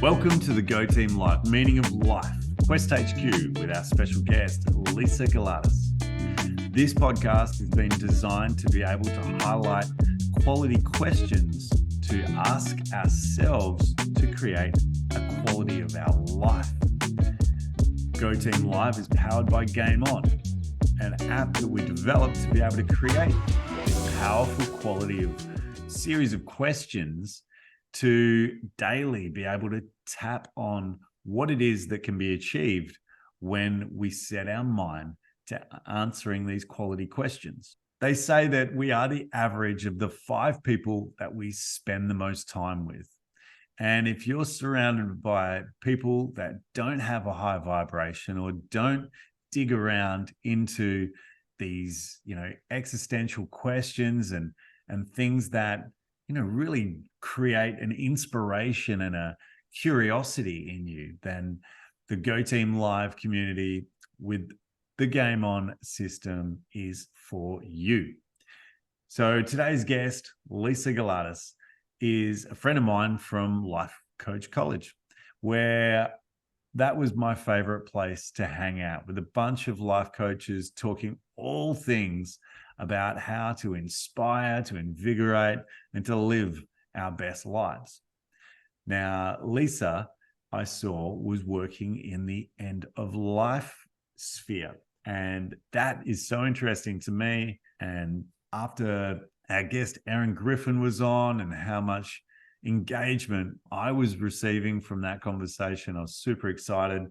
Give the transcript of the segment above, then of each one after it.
Welcome to the Go Team Life Meaning of Life, Quest HQ, with our special guest, Lisa Galatis. This podcast has been designed to be able to highlight quality questions to ask ourselves to create a quality of our life. Go Team Live is powered by GAIM ON, an app that we developed to be able to create a powerful quality of series of questions to daily be able to tap on what it is that can be achieved when we set our mind to answering these quality questions. They say that we are the average of the 5 people that we spend the most time with. And if you're surrounded by people that don't have a high vibration or don't dig around into these, existential questions and things that really create an inspiration and a curiosity in you, then the Go Team Live community with the GAIM ON system is for you. So today's guest, Lisa Galatis, is a friend of mine from Life Coach College, where that was my favorite place to hang out with a bunch of life coaches talking all things about how to inspire, to invigorate, and to live our best lives. Now, Lisa, I saw, was working in the end of life sphere. And that is so interesting to me. And after our guest, Erin Griffin, was on and how much engagement I was receiving from that conversation, I was super excited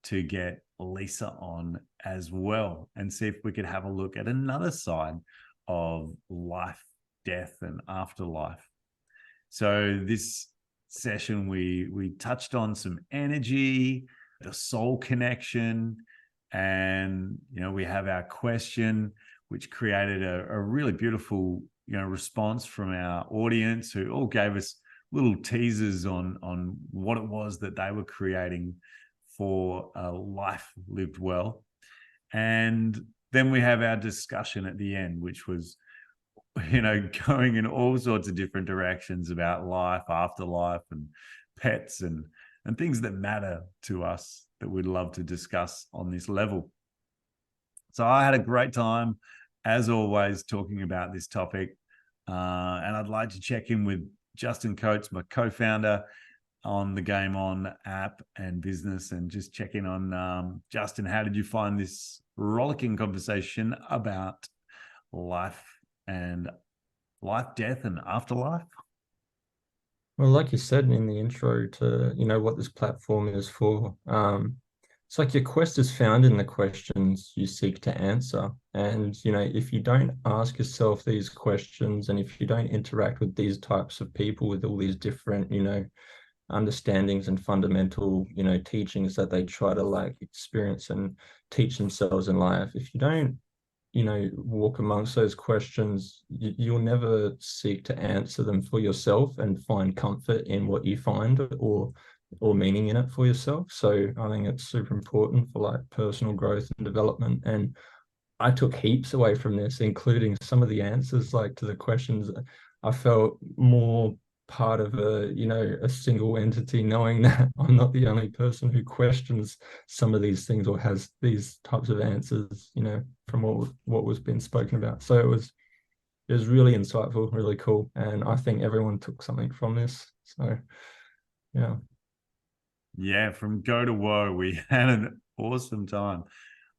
to get Lisa on as well and see if we could have a look at another side of life, death, and afterlife. So this session, we touched on some energy, the soul connection, and we have our question, which created a really beautiful response from our audience, who all gave us little teasers on what it was that they were creating for a life lived well. And then we have our discussion at the end, which was, going in all sorts of different directions about life, afterlife, and pets and things that matter to us that we'd love to discuss on this level. So I had a great time, as always, talking about this topic. And I'd like to check in with Justin Coates, my co-founder on the GAIM ON app and business, and just check in on Justin. How did you find this rollicking conversation about life, death, and afterlife? Well, like you said in the intro to, what this platform is for, it's like your quest is found in the questions you seek to answer. And, if you don't ask yourself these questions, and if you don't interact with these types of people with all these different, understandings and fundamental, teachings that they try to experience and teach themselves in life, if you don't, walk amongst those questions, you'll never seek to answer them for yourself and find comfort in what you find or meaning in it for yourself. So I think it's super important for personal growth and development. And I took heaps away from this, including some of the answers to the questions. I felt more part of a single entity, knowing that I'm not the only person who questions some of these things or has these types of answers, from what was being spoken about. So it was really insightful, really cool, and I think everyone took something from this. So yeah, from go to woe, we had an awesome time.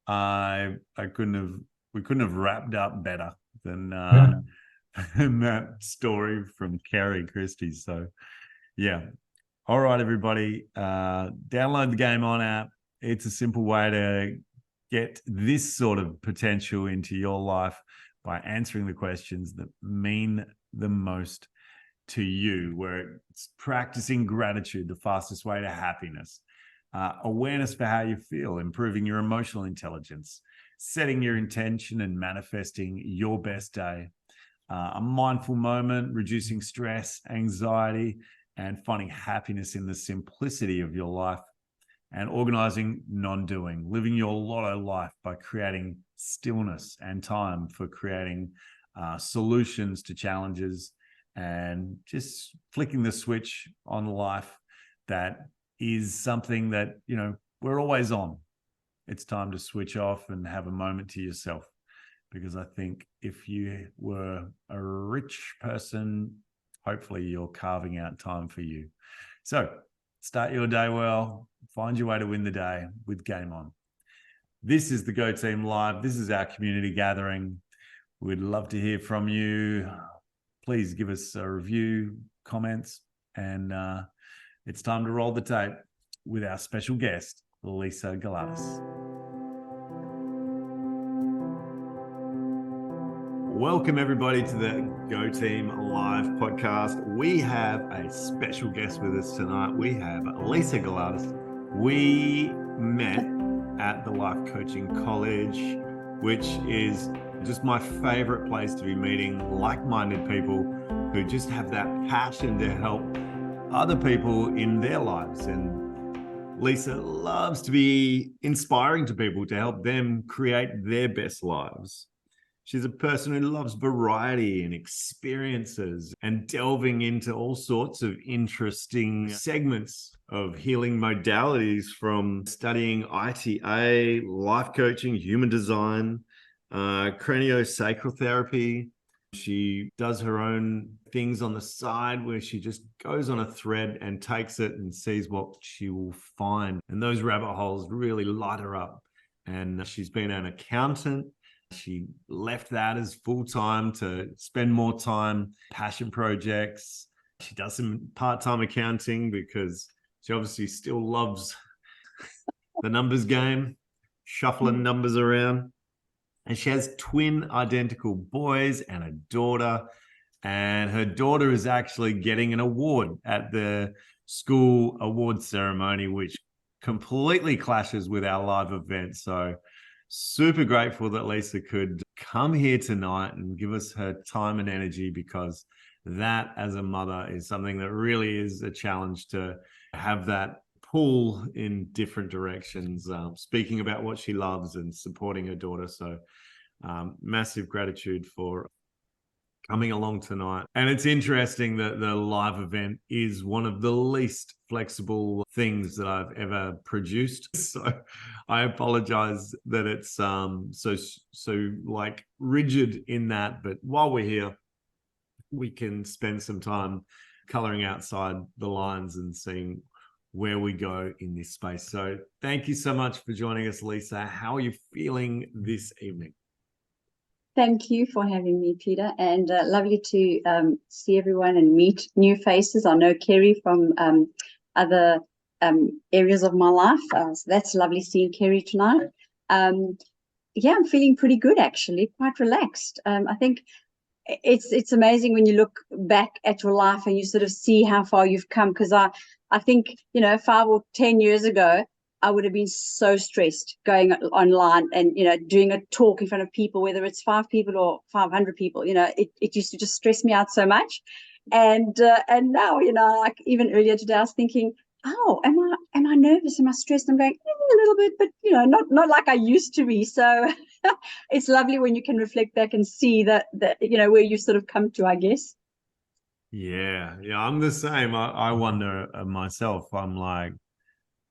We couldn't have wrapped up better than that story from Kerry Christie. So yeah. All right, everybody, download the GAIM ON app. It's a simple way to get this sort of potential into your life by answering the questions that mean the most to you, where it's practicing gratitude, the fastest way to happiness, awareness for how you feel, improving your emotional intelligence, setting your intention and manifesting your best day, a mindful moment, reducing stress, anxiety, and finding happiness in the simplicity of your life, and organizing non-doing, living your lotto life by creating stillness and time for creating solutions to challenges, and just flicking the switch on life that is something that, we're always on. It's time to switch off and have a moment to yourself. Because I think if you were a rich person, hopefully you're carving out time for you. So start your day well, find your way to win the day with Game On. This is the Go Team Live. This is our community gathering. We'd love to hear from you. Please give us a review, comments, and it's time to roll the tape with our special guest, Lisa Galatis. Welcome, everybody, to the Go Team Live podcast. We have a special guest with us tonight. We have Lisa Galatis. We met at the Life Coaching College, which is just my favorite place to be meeting like-minded people who just have that passion to help other people in their lives. And Lisa loves to be inspiring to people to help them create their best lives. She's a person who loves variety and experiences and delving into all sorts of interesting segments of healing modalities, from studying ITA, life coaching, human design, craniosacral therapy. She does her own things on the side where she just goes on a thread and takes it and sees what she will find. And those rabbit holes really light her up. And she's been an accountant. She left that as full-time to spend more time, passion projects. She does some part-time accounting because she obviously still loves the numbers game, shuffling numbers around. And she has twin identical boys and a daughter. And her daughter is actually getting an award at the school award ceremony, which completely clashes with our live event. So super grateful that Lisa could come here tonight and give us her time and energy, because that, as a mother, is something that really is a challenge, to have that pull in different directions, speaking about what she loves and supporting her daughter. So massive gratitude for coming along tonight. And it's interesting that the live event is one of the least flexible things that I've ever produced. So I apologize that it's so like rigid in that, but while we're here, we can spend some time coloring outside the lines and seeing where we go in this space. So thank you so much for joining us, Lisa. How are you feeling this evening? Thank you for having me, Peter, and lovely to see everyone and meet new faces. I know Kerry from other areas of my life, so that's lovely seeing Kerry tonight. Yeah, I'm feeling pretty good, actually, quite relaxed. I think it's amazing when you look back at your life and you sort of see how far you've come, because I think, 5 or 10 years ago, I would have been so stressed going online and, doing a talk in front of people, whether it's 5 people or 500 people. It used to just stress me out so much. And now, like even earlier today, I was thinking, oh, am I nervous? Am I stressed? I'm going a little bit, but, not like I used to be. So it's lovely when you can reflect back and see that, where you sort of come to, I guess. Yeah, I'm the same. I wonder myself. I'm like,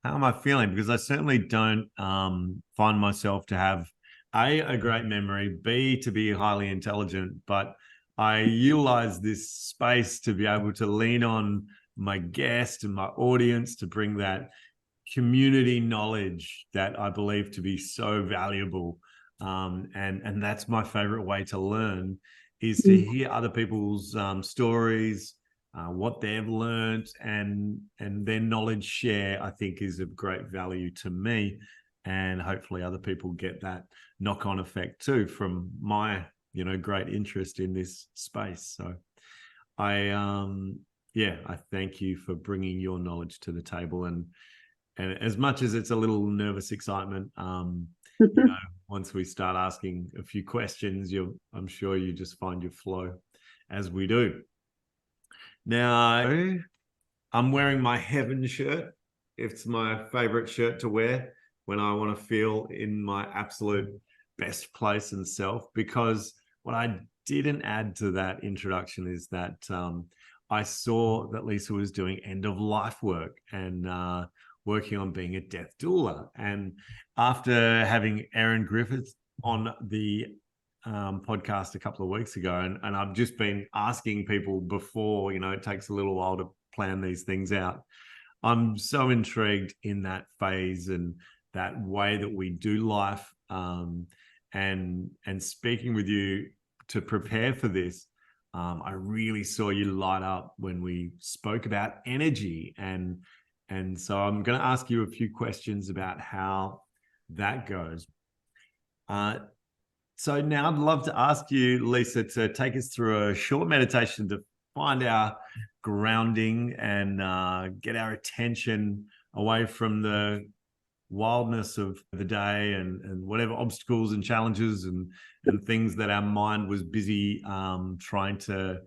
how am I feeling? Because I certainly don't find myself to have a great memory, B, to be highly intelligent, but I utilize this space to be able to lean on my guest and my audience to bring that community knowledge that I believe to be so valuable. And that's my favorite way to learn, is to hear other people's stories, what they've learned, and their knowledge share, I think, is of great value to me. And hopefully other people get that knock-on effect too from my, great interest in this space. So I thank you for bringing your knowledge to the table. And as much as it's a little nervous excitement, once we start asking a few questions, I'm sure you just find your flow, as we do. Now, I'm wearing my Heaven shirt. It's my favorite shirt to wear when I want to feel in my absolute best place and self, because what I didn't add to that introduction is that I saw that Lisa was doing end of life work and working on being a death doula. And after having Erin Griffiths on the podcast a couple of weeks ago, and I've just been asking people before, it takes a little while to plan these things out. I'm so intrigued in that phase and that way that we do life. And speaking with you to prepare for this, I really saw you light up when we spoke about energy. And so I'm going to ask you a few questions about how that goes. So now I'd love to ask you, Lisa, to take us through a short meditation to find our grounding and get our attention away from the wildness of the day and whatever obstacles and challenges and things that our mind was busy trying to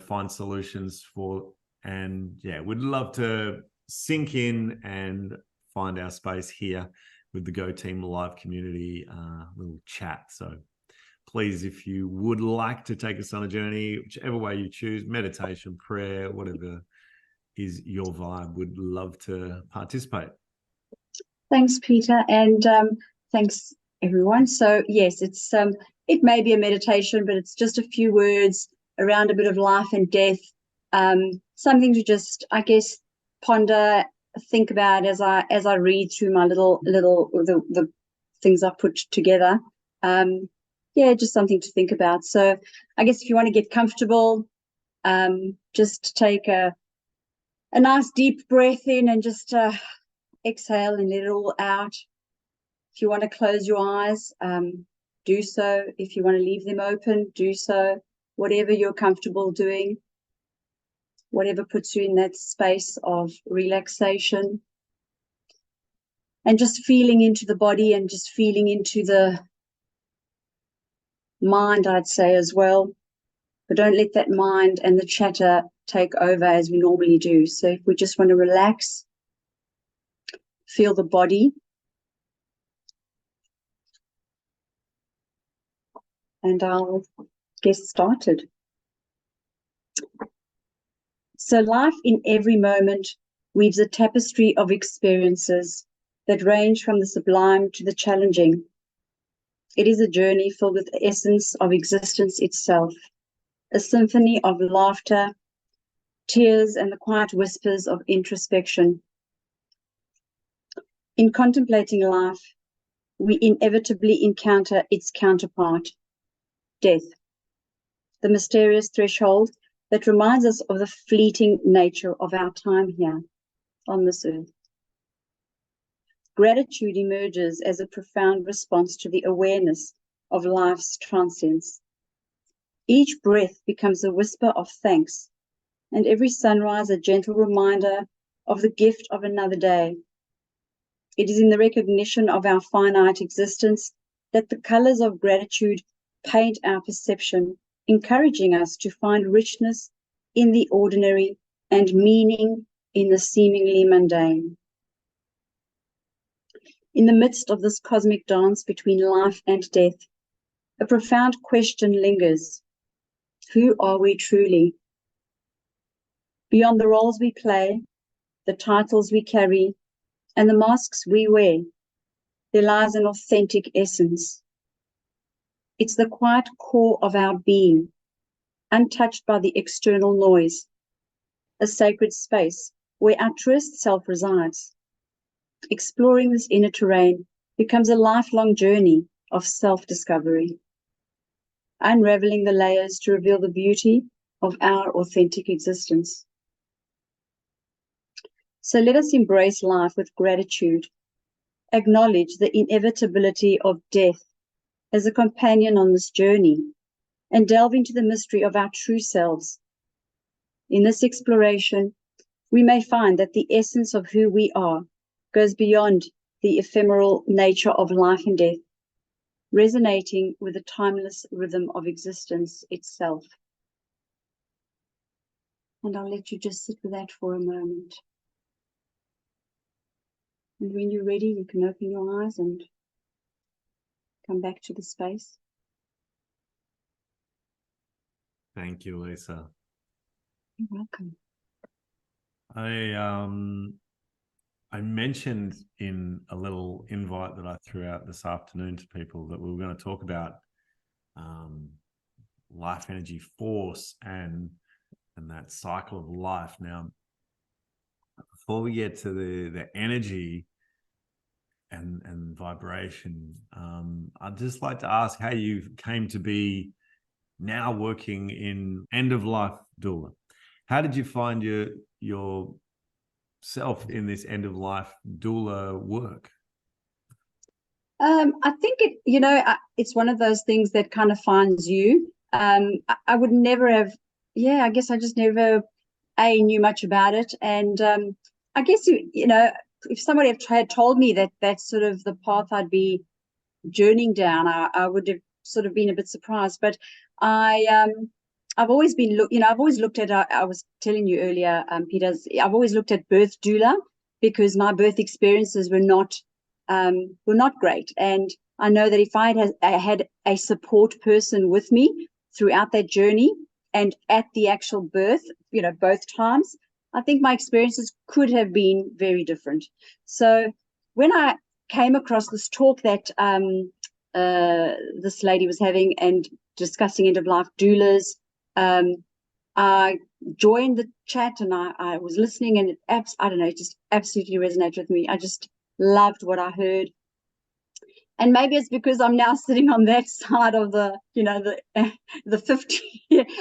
find solutions for. And yeah, we'd love to sink in and find our space here with the Go Team Live community little chat. So please, if you would like to take us on a journey, whichever way you choose, meditation, prayer, whatever is your vibe, would love to participate. Thanks, Peter, and thanks, everyone. So yes, it's it may be a meditation, but it's just a few words around a bit of life and death, something to just, I guess, ponder, think about as I read through my the things I've put together. Yeah, just something to think about. So I guess if you want to get comfortable, just take a nice deep breath in and just exhale and let it all out. If you want to close your eyes, do so. If you want to leave them open, do so. Whatever you're comfortable doing, whatever puts you in that space of relaxation. And just feeling into the body and just feeling into the mind, I'd say, as well. But don't let that mind and the chatter take over as we normally do. So if we just want to relax, feel the body, and I'll get started. So life in every moment weaves a tapestry of experiences that range from the sublime to the challenging. It is a journey filled with the essence of existence itself, a symphony of laughter, tears, and the quiet whispers of introspection. In contemplating life, we inevitably encounter its counterpart, death, the mysterious threshold that reminds us of the fleeting nature of our time here on this earth. Gratitude emerges as a profound response to the awareness of life's transience. Each breath becomes a whisper of thanks, and every sunrise a gentle reminder of the gift of another day. It is in the recognition of our finite existence that the colors of gratitude paint our perception, encouraging us to find richness in the ordinary and meaning in the seemingly mundane. In the midst of this cosmic dance between life and death, a profound question lingers. Who are we truly? Beyond the roles we play, the titles we carry, and the masks we wear, there lies an authentic essence. It's the quiet core of our being, untouched by the external noise, a sacred space where our truest self resides. Exploring this inner terrain becomes a lifelong journey of self-discovery, unraveling the layers to reveal the beauty of our authentic existence. So let us embrace life with gratitude, acknowledge the inevitability of death as a companion on this journey, and delve into the mystery of our true selves. In this exploration, we may find that the essence of who we are goes beyond the ephemeral nature of life and death, resonating with the timeless rhythm of existence itself. And I'll let you just sit with that for a moment. And when you're ready, you can open your eyes and come back to the space. Thank you, Lisa. You're welcome. I mentioned in a little invite that I threw out this afternoon to people that we were going to talk about life energy force and that cycle of life. Now, before we get to the energy and vibration, I'd just like to ask how you came to be now working in end-of-life doula. How did you find yourself in this end-of-life doula work? I think it's one of those things that kind of finds you. I would never have, I guess I just never knew much about it. And I guess, if somebody had told me that that's sort of the path I'd be journeying down, I would have sort of been a bit surprised. But I've always been I've always looked at, I was telling you earlier, Peter, I've always looked at birth doula because my birth experiences were not great. And I know that if I had a support person with me throughout that journey and at the actual birth, both times, I think my experiences could have been very different. So when I came across this talk that this lady was having and discussing end-of-life doulas, I joined the chat and I was listening, and it just absolutely resonated with me. I just loved what I heard. And maybe it's because I'm now sitting on that side of the 50,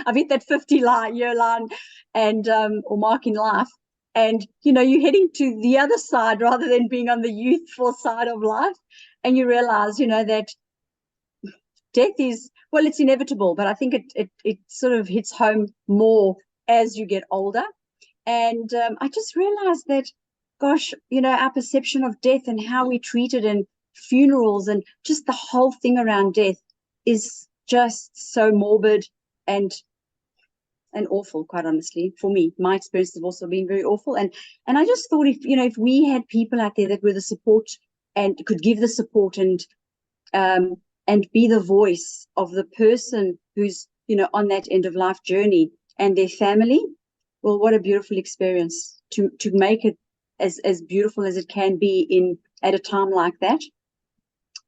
I've hit that 50-year line and or mark in life. And, you're heading to the other side rather than being on the youthful side of life. And you realize, that death is, well, it's inevitable, but I think it sort of hits home more as you get older. And I just realized that, gosh, our perception of death and how we treat it and funerals and just the whole thing around death is just so morbid and awful, quite honestly. For me, my experience has also been very awful. And I just thought if we had people out there that were the support and could give the support and be the voice of the person who's, on that end of life journey and their family, well, what a beautiful experience to make it as beautiful as it can be at a time like that.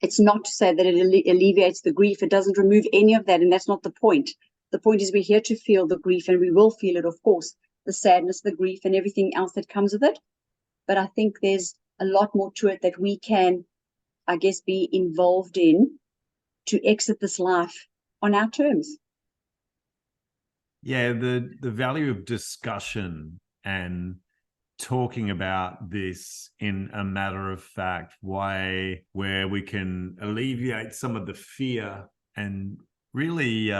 It's not to say that it alleviates the grief. It doesn't remove any of that, and that's not the point. The point is we're here to feel the grief, and we will feel it, of course, the sadness, the grief, and everything else that comes with it. But I think there's a lot more to it that we can, I guess, be involved in to exit this life on our terms. Yeah, the value of discussion and talking about this in a matter-of-fact way where we can alleviate some of the fear and really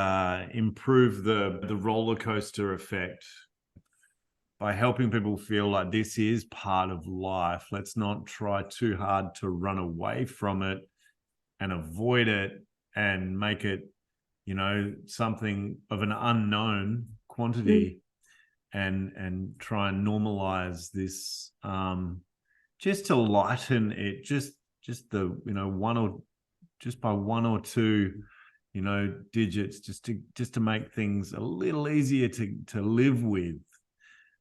improve the roller coaster effect by helping people feel like this is part of life. Let's not try too hard to run away from it and avoid it and make it, something of an unknown quantity. And try and normalize this, just to lighten it, just the by one or two digits, just to make things a little easier to live with,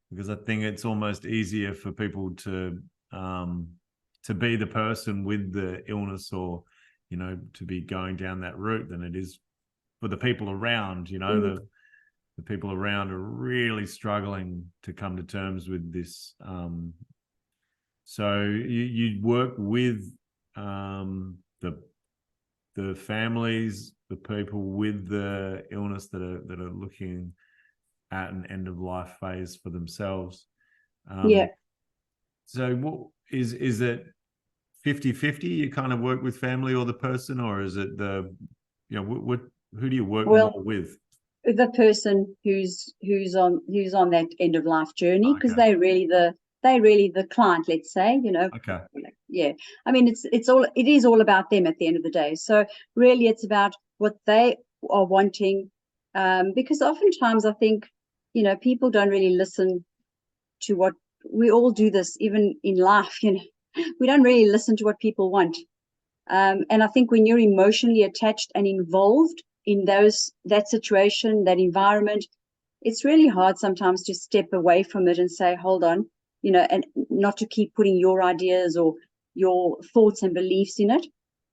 because I think it's almost easier for people to be the person with the illness or to be going down that route than it is for the people around. The people around are really struggling to come to terms with this. So you work with the families, the people with the illness that are looking at an end of life phase for themselves. So what is it 50-50? You kind of work with family or the person, or is it who do you work more with? The person who's on that end of life journey, because they're really the client, let's say. Okay. Yeah, I mean it is all about them at the end of the day. So really it's about what they are wanting, because oftentimes I think people don't really listen to what we all do. This even in life, we don't really listen to what people want, and I think when you're emotionally attached and involved in that situation, that environment, it's really hard sometimes to step away from it and say, hold on, and not to keep putting your ideas or your thoughts and beliefs in it.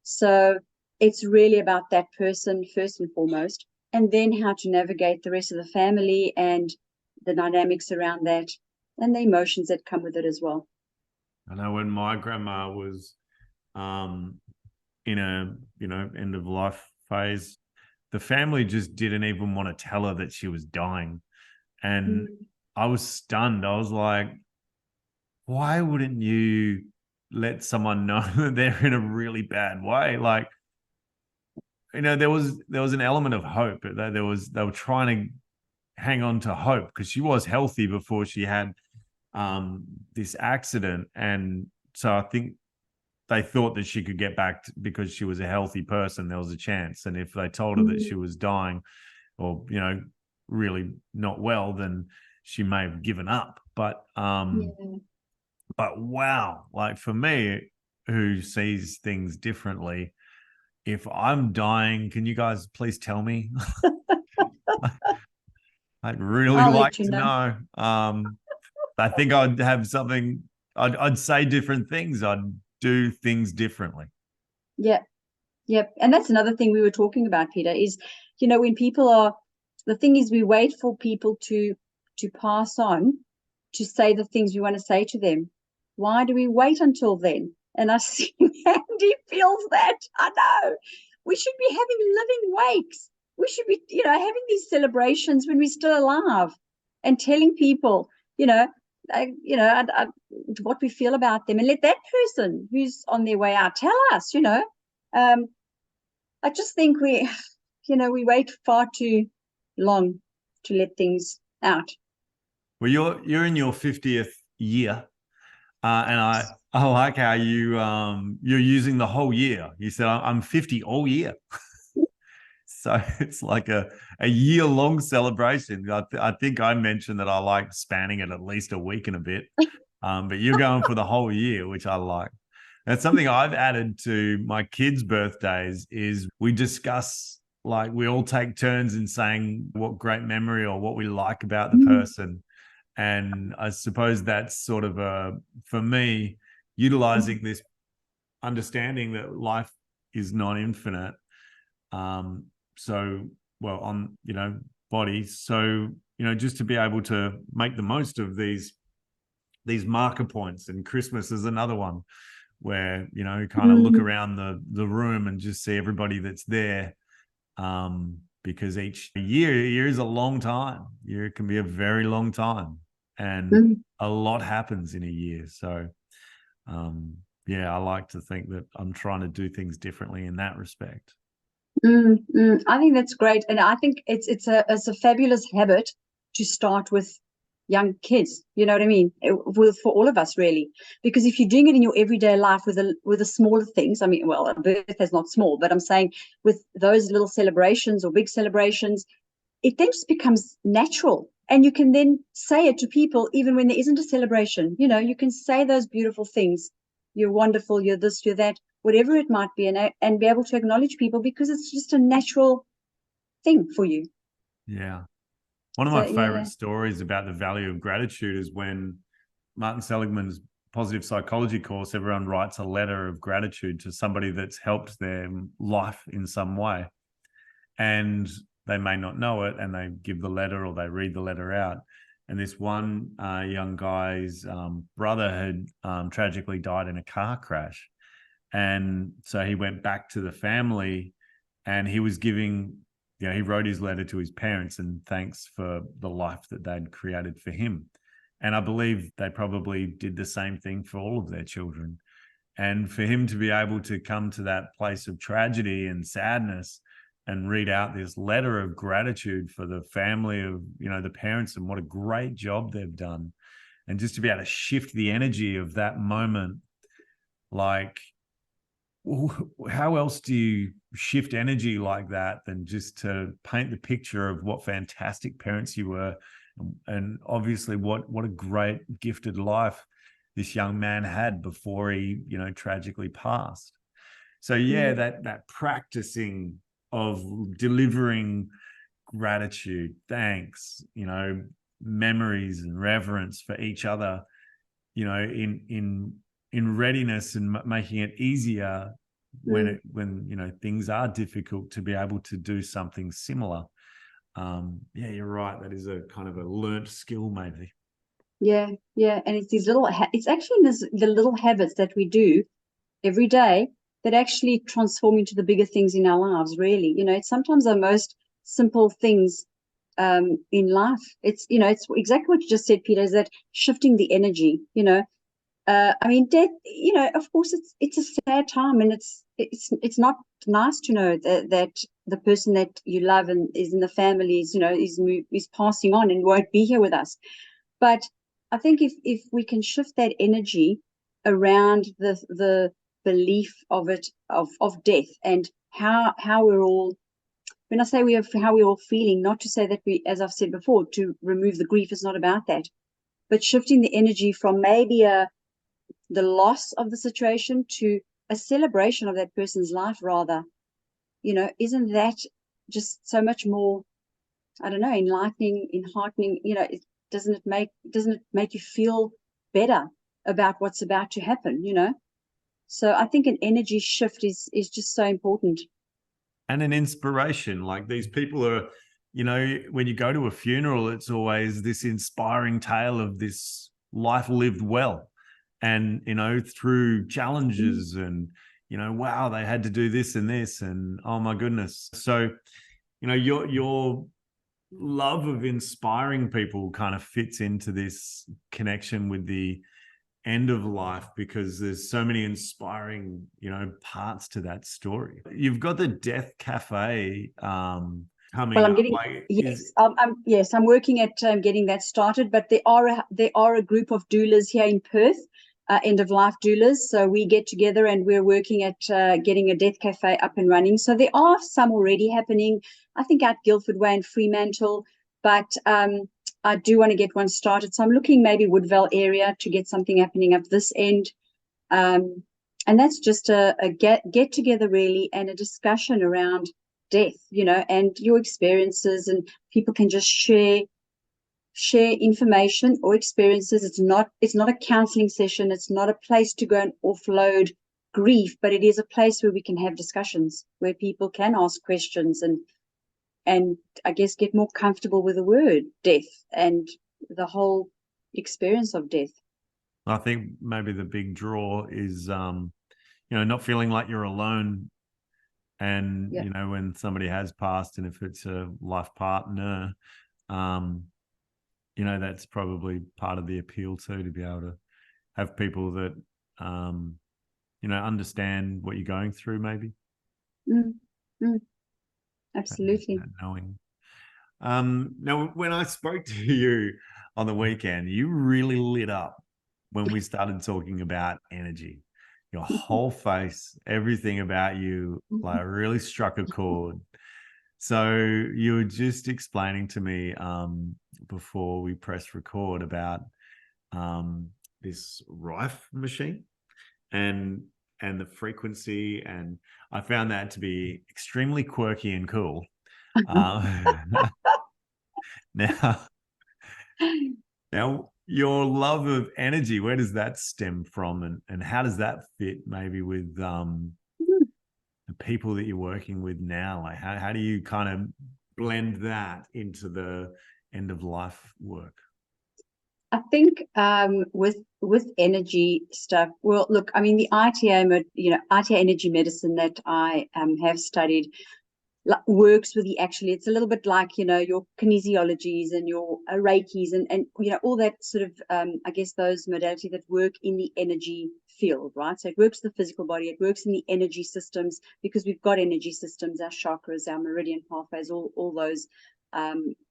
So it's really about that person first and foremost, and then how to navigate the rest of the family and the dynamics around that and the emotions that come with it as well. I know when my grandma was in a, end of life phase, the family just didn't even want to tell her that she was dying. And I was stunned. I was like, why wouldn't you let someone know that they're in a really bad way? Like, there was an element of hope. They were trying to hang on to hope because she was healthy before she had this accident. And so I think they thought that she could get back because she was a healthy person. There was a chance. And if they told her that she was dying or, really not well, then she may have given up. But wow, like for me, who sees things differently, if I'm dying, can you guys please tell me? I'd really like to know. I think I'd have something. I'd say different things. I'd do things differently. Yeah. And that's another thing we were talking about, Peter, is, when the thing is we wait for people to pass on, to say the things we want to say to them. Why do we wait until then? And I see Andy feels that. I know. We should be having living wakes. We should be, having these celebrations when we're still alive and telling people, what we feel about them, and let that person who's on their way out tell us, I just think we wait far too long to let things out. Well, you're in your 50th year, and I like how you're using the whole year. You said I'm 50 all year. So it's like a year-long celebration. I think I mentioned that I like spanning it at least a week and a bit, but you're going for the whole year, which I like. That's something I've added to my kids' birthdays is we discuss, like we all take turns in saying what great memory or what we like about the person. And I suppose that's sort of for me, utilizing this understanding that life is not infinite. So, well, on, bodies. So, just to be able to make the most of these marker points. And Christmas is another one where, kind of look around the room and just see everybody that's there. Because each year is a long time. Year can be a very long time. And a lot happens in a year. So, I like to think that I'm trying to do things differently in that respect. I think that's great, and I think it's a fabulous habit to start with young kids. You know what I mean? For all of us, really, because if you're doing it in your everyday life with the smaller things, I mean, well, a birthday is not small, but I'm saying with those little celebrations or big celebrations, it then just becomes natural, and you can then say it to people even when there isn't a celebration. You can say those beautiful things. You're wonderful. You're this. You're that. Whatever it might be, and be able to acknowledge people because it's just a natural thing for you. Yeah. One of my favorite stories about the value of gratitude is when Martin Seligman's positive psychology course, everyone writes a letter of gratitude to somebody that's helped their life in some way. And they may not know it, and they give the letter or they read the letter out. And this one young guy's brother had tragically died in a car crash. And so he went back to the family and he was giving, he wrote his letter to his parents and thanks for the life that they'd created for him. And I believe they probably did the same thing for all of their children. And for him to be able to come to that place of tragedy and sadness and read out this letter of gratitude for the family of, the parents and what a great job they've done. And just to be able to shift the energy of that moment, like, how else do you shift energy like that than just to paint the picture of what fantastic parents you were, and obviously what a great gifted life this young man had before he tragically passed. So that practicing of delivering gratitude, thanks, memories and reverence for each other, in readiness and making it easier when things are difficult to be able to do something similar. Yeah, you're right. That is a kind of a learnt skill, maybe. Yeah, and it's these it's actually the little habits that we do every day that actually transform into the bigger things in our lives, really. It's sometimes the most simple things in life. It's exactly what you just said, Peter, is that shifting the energy. Death, of course it's a sad time, and it's not nice to know that the person that you love and is in the family is passing on and won't be here with us. But I think if we can shift that energy around the belief of death, and how we're all, when I say how we're all feeling, not to say that we, as I've said before, to remove the grief, is not about that, but shifting the energy from maybe the loss of the situation to a celebration of that person's life, rather. Isn't that just so much more, I don't know, enlightening, enheartening? Doesn't it make you feel better about what's about to happen? So I think an energy shift is just so important. And an inspiration. Like, these people are, when you go to a funeral, it's always this inspiring tale of this life lived well, and through challenges, and wow, they had to do this and this, and oh my goodness. So your love of inspiring people kind of fits into this connection with the end of life, because there's so many inspiring parts to that story. You've got the Death Cafe coming I'm up. getting, I'm working at getting that started, but there are a group of doulas here in Perth, end of life doulas. So we get together and we're working at getting a Death Cafe up and running. So there are some already happening, I think, at Guildford Way and Fremantle, but I do want to get one started. So I'm looking maybe Woodvale area to get something happening up this end. And that's just a get together, really, and a discussion around death, and your experiences, and people can just share information or experiences. It's not a counseling session. It's not a place to go and offload grief, but it is a place where we can have discussions, where people can ask questions and I guess get more comfortable with the word death and the whole experience of death. I think maybe the big draw is not feeling like you're alone. And when somebody has passed, and if it's a life partner, that's probably part of the appeal too, to be able to have people that understand what you're going through, maybe. Absolutely. That knowing. Now, when I spoke to you on the weekend, you really lit up when we started talking about energy. Your whole face, everything about you, like, really struck a chord. So you were just explaining to me before we pressed record about this Rife machine and the frequency, and I found that to be extremely quirky and cool. Now, your love of energy, where does that stem from, and how does that fit maybe with the people that you're working with now? Like, how do you kind of blend that into the end of life work? I think with energy stuff, well, look, I mean, the ITA energy medicine that I have studied works with it's a little bit like, your kinesiologies and your Reikis and all that sort of, I guess, those modalities that work in the energy field, right? So it works the physical body, it works in the energy systems, because we've got energy systems, our chakras, our meridian pathways, all those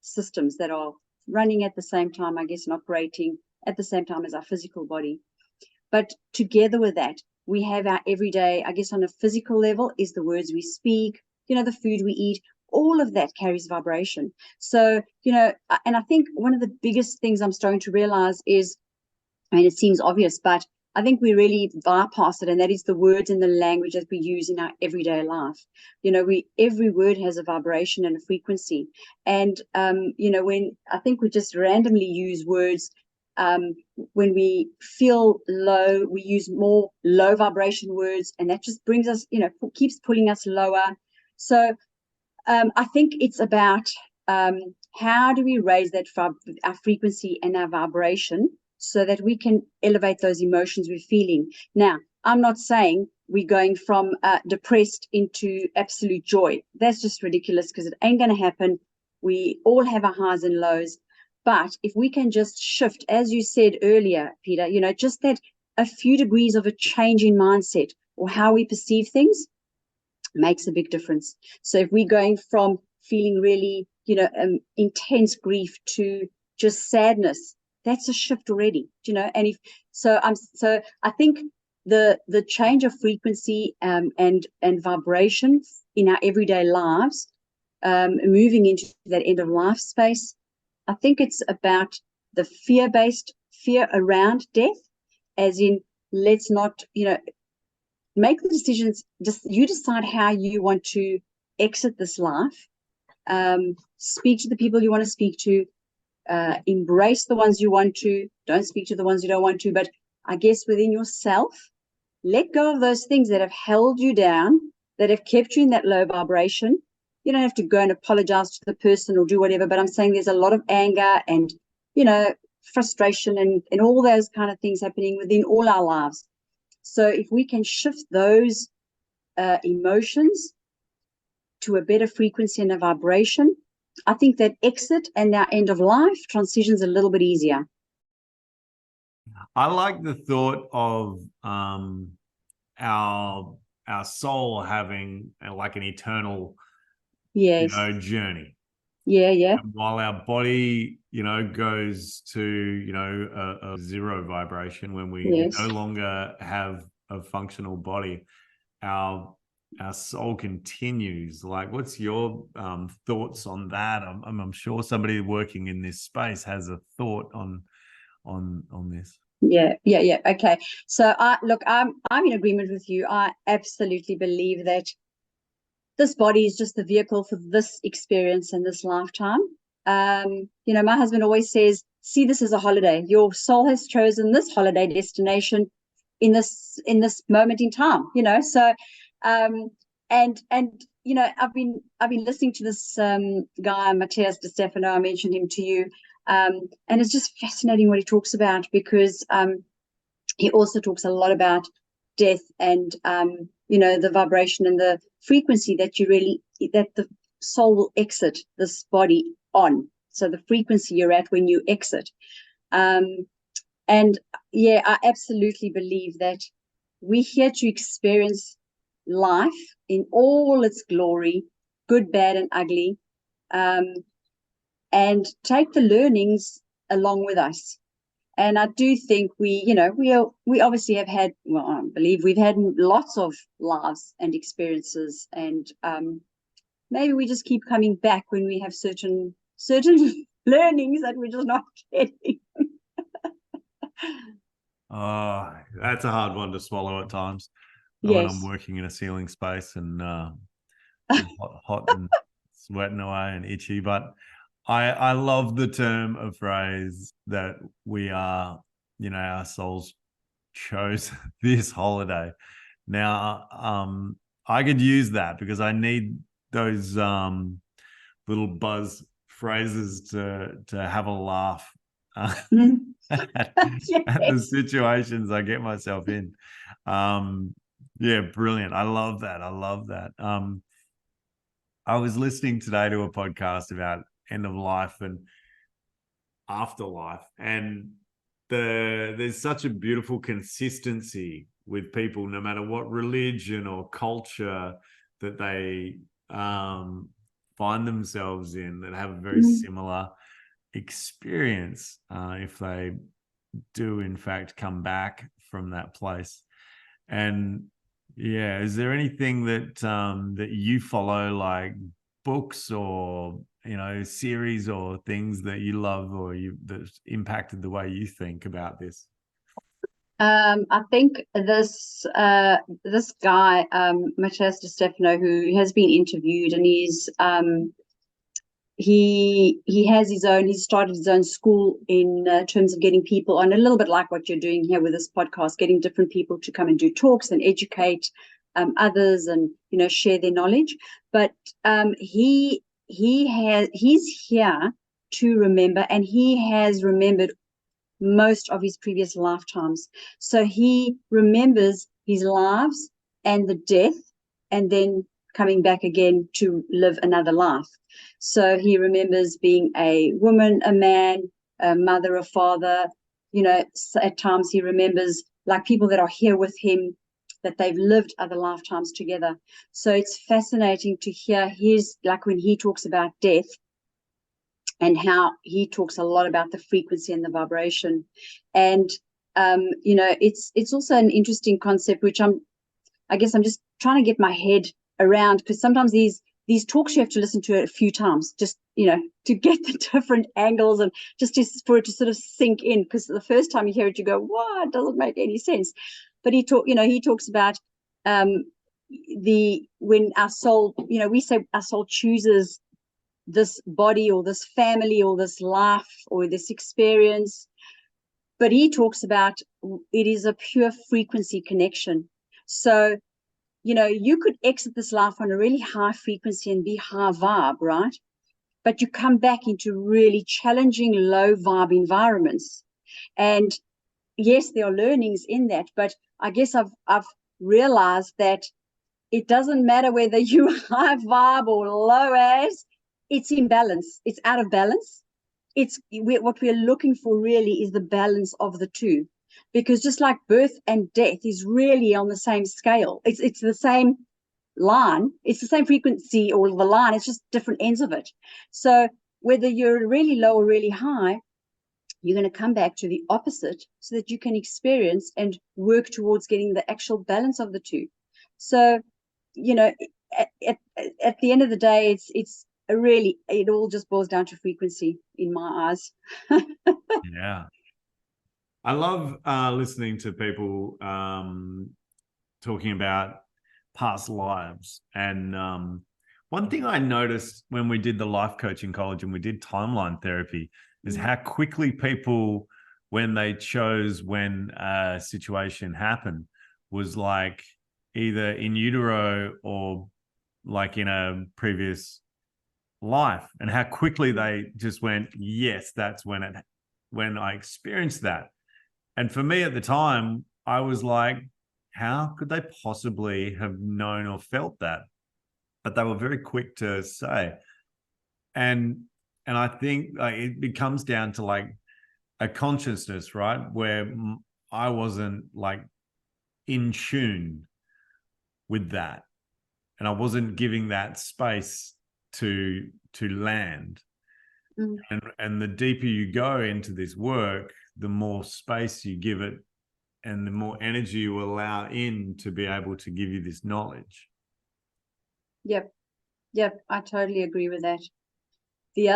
systems that are running at the same time, I guess, and operating at the same time as our physical body. But together with that, we have our everyday, I guess, on a physical level, is the words we speak, the food we eat, all of that carries vibration. So, and I think one of the biggest things I'm starting to realize is, I mean, it seems obvious, but I think we really bypass it, and that is the words and the language that we use in our everyday life. Every word has a vibration and a frequency. And, when I think we just randomly use words, when we feel low, we use more low vibration words, and that just brings us, keeps pulling us lower. So I think it's about how do we raise that our frequency and our vibration so that we can elevate those emotions we're feeling. Now, I'm not saying we're going from depressed into absolute joy. That's just ridiculous, because it ain't going to happen. We all have our highs and lows. But if we can just shift, as you said earlier, Peter, just that a few degrees of a change in mindset or how we perceive things makes a big difference. So if we're going from feeling really, intense grief to just sadness, that's a shift already, and so I think the change of frequency and vibration in our everyday lives, moving into that end of life space, I think it's about the fear around death, as in, let's not, make the decisions. Just you decide how you want to exit this life. Speak to the people you want to speak to. Embrace the ones you want to. Don't speak to the ones you don't want to. But I guess within yourself, let go of those things that have held you down, that have kept you in that low vibration. You don't have to go and apologize to the person or do whatever. But I'm saying there's a lot of anger and, frustration and all those kind of things happening within all our lives. So if we can shift those emotions to a better frequency and a vibration, I think that exit and our end of life transition's a little bit easier. I like the thought of our soul having like an eternal, yes, journey. Yeah. And while our body, goes to, a zero vibration, when we Yes. no longer have a functional body, our soul continues. Like, what's your thoughts on that? I'm sure somebody working in this space has a thought on this. Yeah. Okay. So I'm in agreement with you. I absolutely believe that this body is just the vehicle for this experience and this lifetime. My husband always says, see this as a holiday. Your soul has chosen this holiday destination in this moment in time, so and I've been listening to this guy, Matthias De Stefano. I mentioned him to you, and it's just fascinating what he talks about, because he also talks a lot about death and the vibration and the frequency that the soul will exit this body on. So the frequency you're at when you exit. And yeah, I absolutely believe that we're here to experience life in all its glory, good, bad, and ugly, and take the learnings along with us. And I do think we obviously have had, well, I believe we've had lots of lives and experiences, and maybe we just keep coming back when we have certain learnings that we're just not getting. Oh, that's a hard one to swallow at times. Yes. When I'm working in a ceiling space and hot and sweating away and itchy. But I love the term or phrase that we are, our souls chose this holiday. Now, I could use that because I need those little buzz phrases to have a laugh at the situations I get myself in. Yeah, brilliant. I love that. I was listening today to a podcast about end of life and afterlife, and there's such a beautiful consistency with people, no matter what religion or culture that they find themselves in, that have a very similar experience if they do in fact come back from that place. And yeah, is there anything that that you follow, like books or series or things that you love or that's impacted the way you think about this? I think this guy, Matthias De Stefano, who has been interviewed, and he has his own. He's started his own school in terms of getting people on, a little bit like what you're doing here with this podcast, getting different people to come and do talks and educate others, and share their knowledge. But he's here to remember, and he has remembered most of his previous lifetimes. So he remembers his lives and the death, and then coming back again to live another life. So he remembers being a woman, a man, a mother, a father. At times he remembers, like, people that are here with him, that they've lived other lifetimes together. So it's fascinating to hear like when he talks about death, and how he talks a lot about the frequency and the vibration. And it's also an interesting concept, which I guess I'm just trying to get my head around, because sometimes these talks you have to listen to it a few times, just to get the different angles, and just for it to sort of sink in, because the first time you hear it you go, what, doesn't make any sense. But he talks about when our soul, we say our soul chooses this body or this family or this life or this experience, but he talks about it is a pure frequency connection. So you could exit this life on a really high frequency and be high vibe, right? But you come back into really challenging low vibe environments, and yes, there are learnings in that, but I guess I've realized that it doesn't matter whether you high vibe or low as, it's in balance. It's out of balance. What we're looking for really is the balance of the two, because just like birth and death is really on the same scale. It's the same line. It's the same frequency, or the line. It's just different ends of it. So whether you're really low or really high, you're going to come back to the opposite, so that you can experience and work towards getting the actual balance of the two. So at the end of the day, it all just boils down to frequency in my eyes. Yeah. I love listening to people talking about past lives. And one thing I noticed when we did the life coaching college and we did timeline therapy is how quickly people, when they chose when a situation happened, was like either in utero or like in a previous life, and how quickly they just went, yes, that's when I experienced that. And for me at the time, I was like, how could they possibly have known or felt that? But they were very quick to say. And I think it comes down to like a consciousness, right? Where I wasn't like in tune with that. And I wasn't giving that space to land. And the deeper you go into this work, the more space you give it, and the more energy you allow in to be able to give you this knowledge. Yep, I totally agree with that. The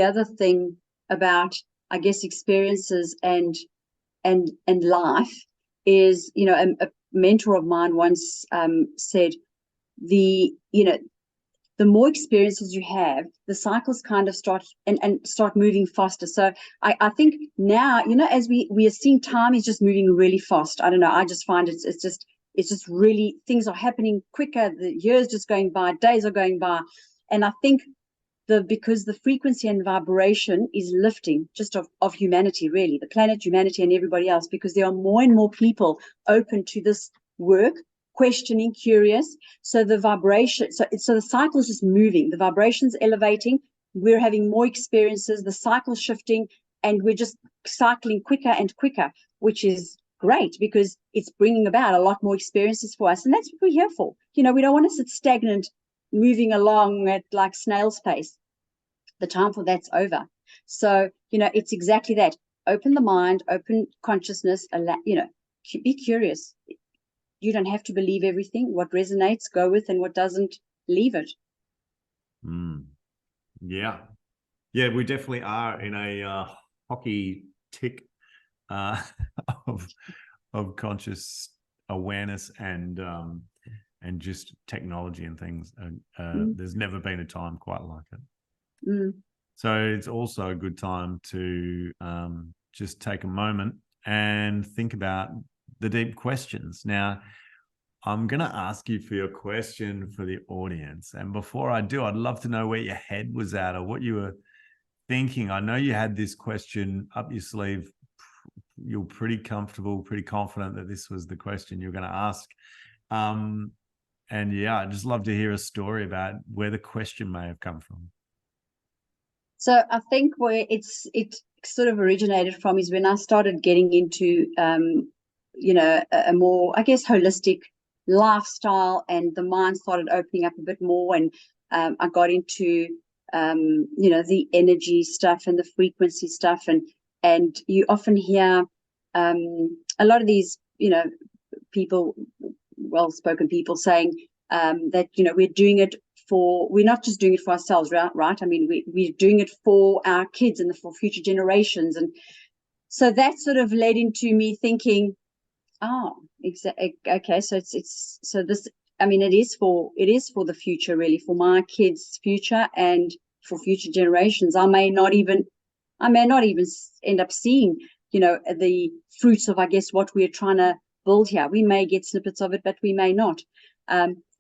other thing about, I guess, experiences and life is, a mentor of mine once said, the more experiences you have, the cycles kind of start moving faster. So I think now, as we are seeing, time is just moving really fast. I don't know. I just find it's just really, things are happening quicker. The years just going by, days are going by. And I think because the frequency and vibration is lifting just of humanity, really, the planet, humanity, and everybody else, because there are more and more people open to this work, questioning, curious. So the vibration, so the cycle is just moving, the vibration's elevating, we're having more experiences, the cycle's shifting, and we're just cycling quicker and quicker, which is great, because it's bringing about a lot more experiences for us. And that's what we're here for. We don't want to sit stagnant, moving along at like snail's pace. The time for that's over. So, it's exactly that. Open the mind, open consciousness, be curious. You don't have to believe everything. What resonates, go with, and what doesn't, leave it. Yeah, we definitely are in a hockey stick uh, of conscious awareness and just technology and things. There's never been a time quite like it. Mm. So it's also a good time to just take a moment and think about the deep questions. Now, I'm going to ask you for your question for the audience. And before I do, I'd love to know where your head was at or what you were thinking. I know you had this question up your sleeve. You're pretty comfortable, pretty confident that this was the question you're going to ask. And yeah, I'd just love to hear a story about where the question may have come from. So I think where it sort of originated from is when I started getting into, a more, I guess, holistic lifestyle, and the mind started opening up a bit more, and I got into, the energy stuff and the frequency stuff, and you often hear a lot of these, people, well-spoken people saying that, we're doing it we're not just doing it for ourselves, right? I mean, we're doing it for our kids and for future generations. And so that sort of led into me thinking, okay, so so this, I mean, it is for the future, really, for my kids' future and for future generations. I may not even end up seeing, the fruits of, I guess, what we're trying to build here. We may get snippets of it, but we may not.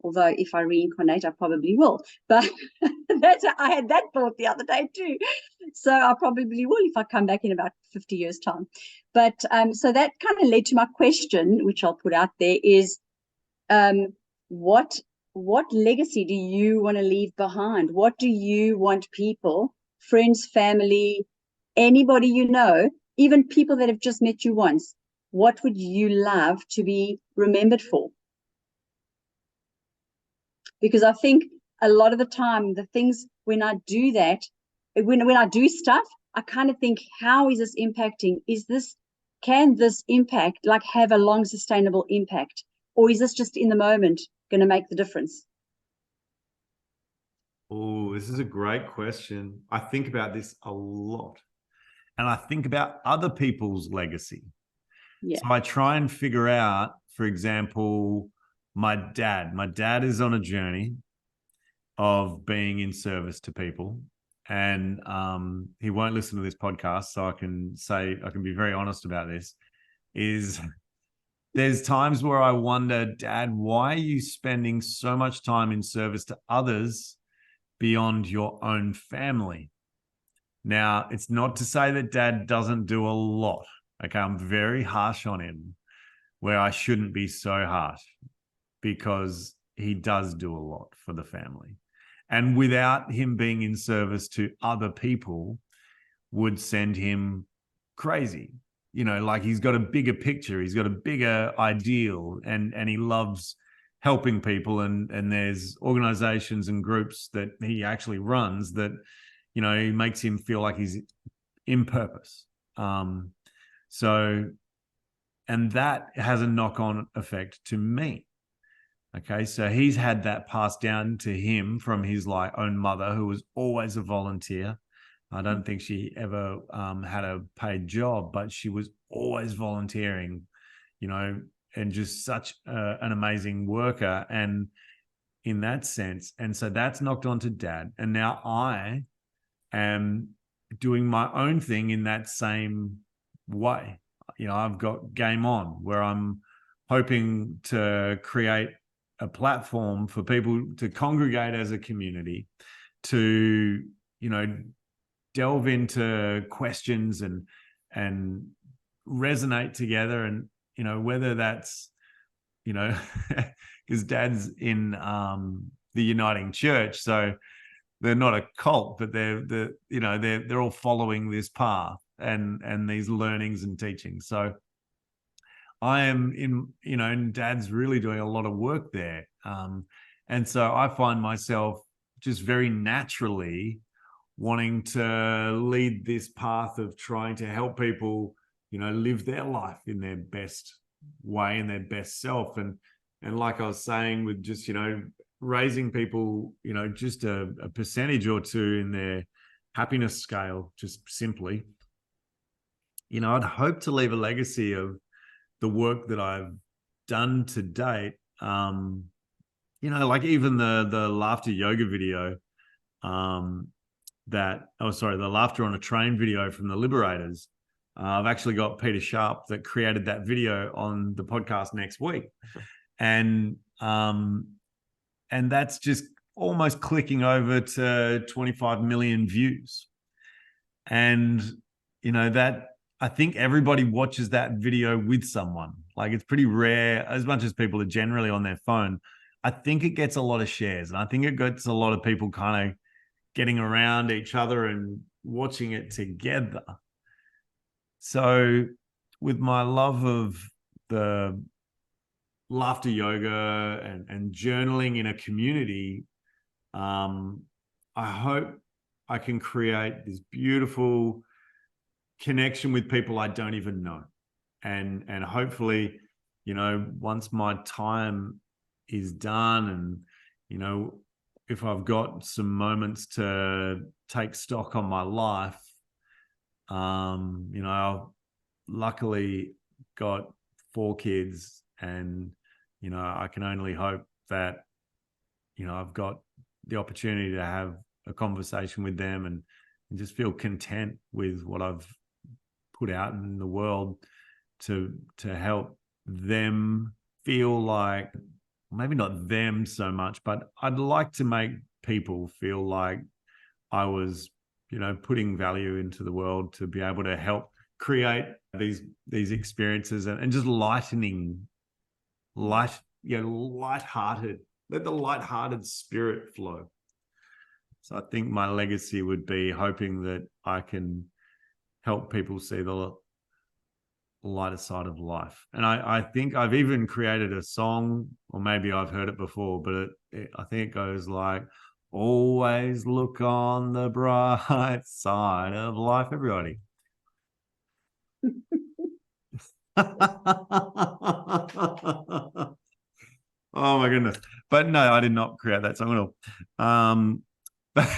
Although if I reincarnate, I probably will. But I had that thought the other day too. So I probably will if I come back in about 50 years' time. But so that kind of led to my question, which I'll put out there, is what legacy do you want to leave behind? What do you want people, friends, family, anybody you know, even people that have just met you once, what would you love to be remembered for? Because I think a lot of the time, the things, when I do that, when I do stuff, I kind of think, how is this impacting? Can this impact like have a long sustainable impact? Or is this just in the moment going to make the difference? Oh, this is a great question. I think about this a lot. And I think about other people's legacy. Yeah. So I try and figure out, for example, my dad is on a journey of being in service to people, and he won't listen to this podcast, so I can be very honest about this. There's times where I wonder, Dad, why are you spending so much time in service to others beyond your own family? Now, it's not to say that Dad doesn't do a lot. Okay, I'm very harsh on him, where I shouldn't be so harsh, because he does do a lot for the family. And without him being in service to other people would send him crazy. Like he's got a bigger picture, he's got a bigger ideal, and he loves helping people. And there's organizations and groups that he actually runs that, he makes him feel like he's in purpose. And that has a knock-on effect to me. Okay, so he's had that passed down to him from his own mother, who was always a volunteer. I don't think she ever had a paid job, but she was always volunteering, and just such an amazing worker. And in that sense, and so that's knocked on to Dad. And now I am doing my own thing in that same way. I've got GAIM ON, where I'm hoping to create a platform for people to congregate as a community, to, delve into questions and resonate together. And, whether that's, because Dad's in the Uniting Church, so they're not a cult, but they're all following this path and these learnings and teachings. So I am and Dad's really doing a lot of work there. And so I find myself just very naturally wanting to lead this path of trying to help people, live their life in their best way, in their best self. And like I was saying, with just, raising people, just a percentage or two in their happiness scale, just simply. I'd hope to leave a legacy of the work that I've done to date. Like even the laughter yoga video, the laughter on a train video from the Liberators. I've actually got Peter Sharp that created that video on the podcast next week. And that's just almost clicking over to 25 million views. And, that I think everybody watches that video with someone. Like, it's pretty rare, as much as people are generally on their phone. I think it gets a lot of shares, and I think it gets a lot of people kind of getting around each other and watching it together. So with my love of the laughter yoga and journaling in a community, I hope I can create this beautiful connection with people I don't even know. And hopefully, once my time is done and, if I've got some moments to take stock on my life, I've luckily got 4 kids, and, I can only hope that, I've got the opportunity to have a conversation with them and just feel content with what I've put out in the world to help them feel like, maybe not them so much, but I'd like to make people feel like I was, putting value into the world to be able to help create these experiences and just lighthearted, let the lighthearted spirit flow. So I think my legacy would be hoping that I can help people see the lighter side of life. And I think I've even created a song, or maybe I've heard it before, but I think it goes like, always look on the bright side of life, everybody. Oh my goodness. But no, I did not create that song at all. But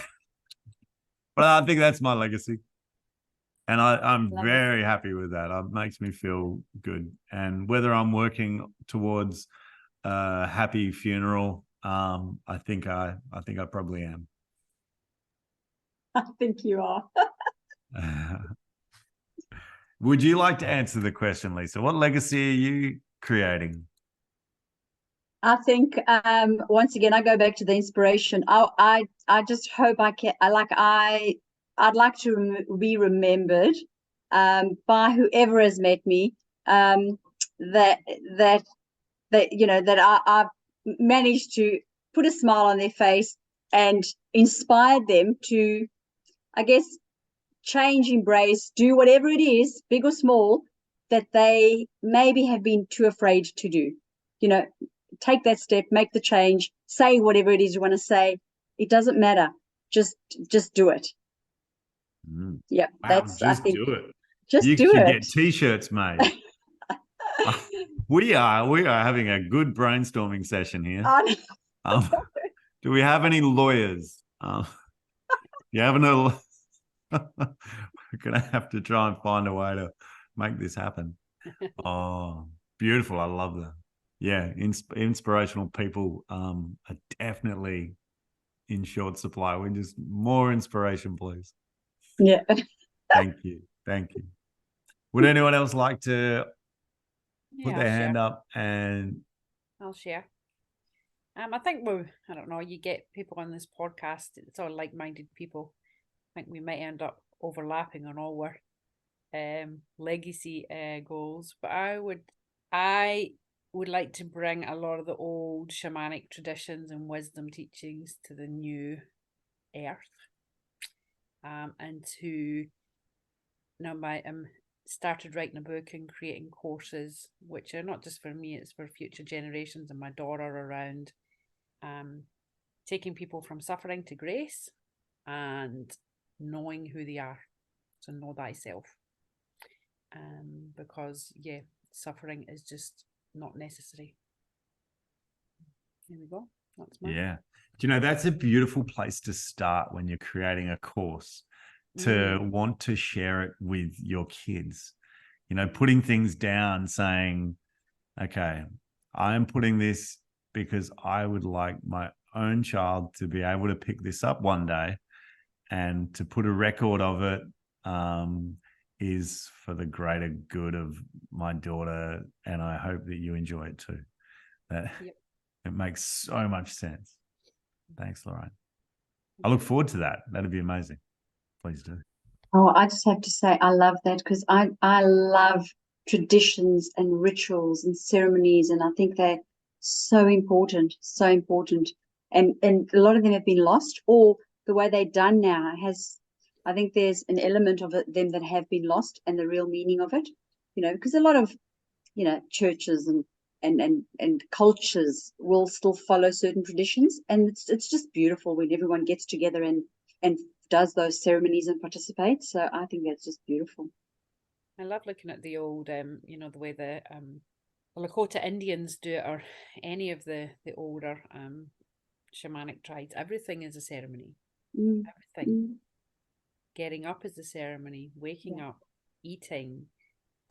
I think that's my legacy. And I'm very happy with that. It makes me feel good. And whether I'm working towards a happy funeral, I think I probably am. I think you are. Would you like to answer the question, Lisa? What legacy are you creating? I think once again I go back to the inspiration. I just hope I can. I'd like to be remembered by whoever has met me. That I've managed to put a smile on their face and inspire them to, I guess, change, embrace, do whatever it is, big or small, that they maybe have been too afraid to do. Take that step, make the change, say whatever it is you want to say. It doesn't matter. Just do it. Yeah, wow, that's, I think, do it. Just you do should it. Get t-shirts made. We are having a good brainstorming session here. Do we have any lawyers? You have no. We're gonna have to try and find a way to make this happen. Oh, beautiful! I love that. Yeah, inspirational people are definitely in short supply. We just more inspiration, please. Yeah. Thank you. Would anyone else like to put their hand up? And I'll share. I think I don't know, you get people on this podcast, it's all like-minded people. I think we might end up overlapping on all our legacy goals, but I would like to bring a lot of the old shamanic traditions and wisdom teachings to the new earth, and to started writing a book and creating courses which are not just for me, it's for future generations and my daughter, around taking people from suffering to grace and knowing who they are. So know thyself, because suffering is just not necessary. There we go. That's mine. Yeah, that's a beautiful place to start when you're creating a course, to want to share it with your kids. you know, putting things down, saying, okay, I'm putting this because I would like my own child to be able to pick this up one day, and to put a record of it is for the greater good of my daughter, and I hope that you enjoy it too. It makes so much sense. Thanks, Lorraine. I look forward to that. That'd be amazing. Please do. Oh, I just have to say I love that, because I love traditions and rituals and ceremonies, and I think they're so important, so important. And a lot of them have been lost, or the way they're done now has, I think there's an element of them that have been lost, and the real meaning of it, you know, because a lot of, you know, churches and cultures will still follow certain traditions, and it's just beautiful when everyone gets together and does those ceremonies and participates. So I think that's just beautiful. I love looking at the old, you know, the way the Lakota Indians do it, or any of the older shamanic tribes. Everything is a ceremony. Everything. Getting up is a ceremony. Waking up, eating,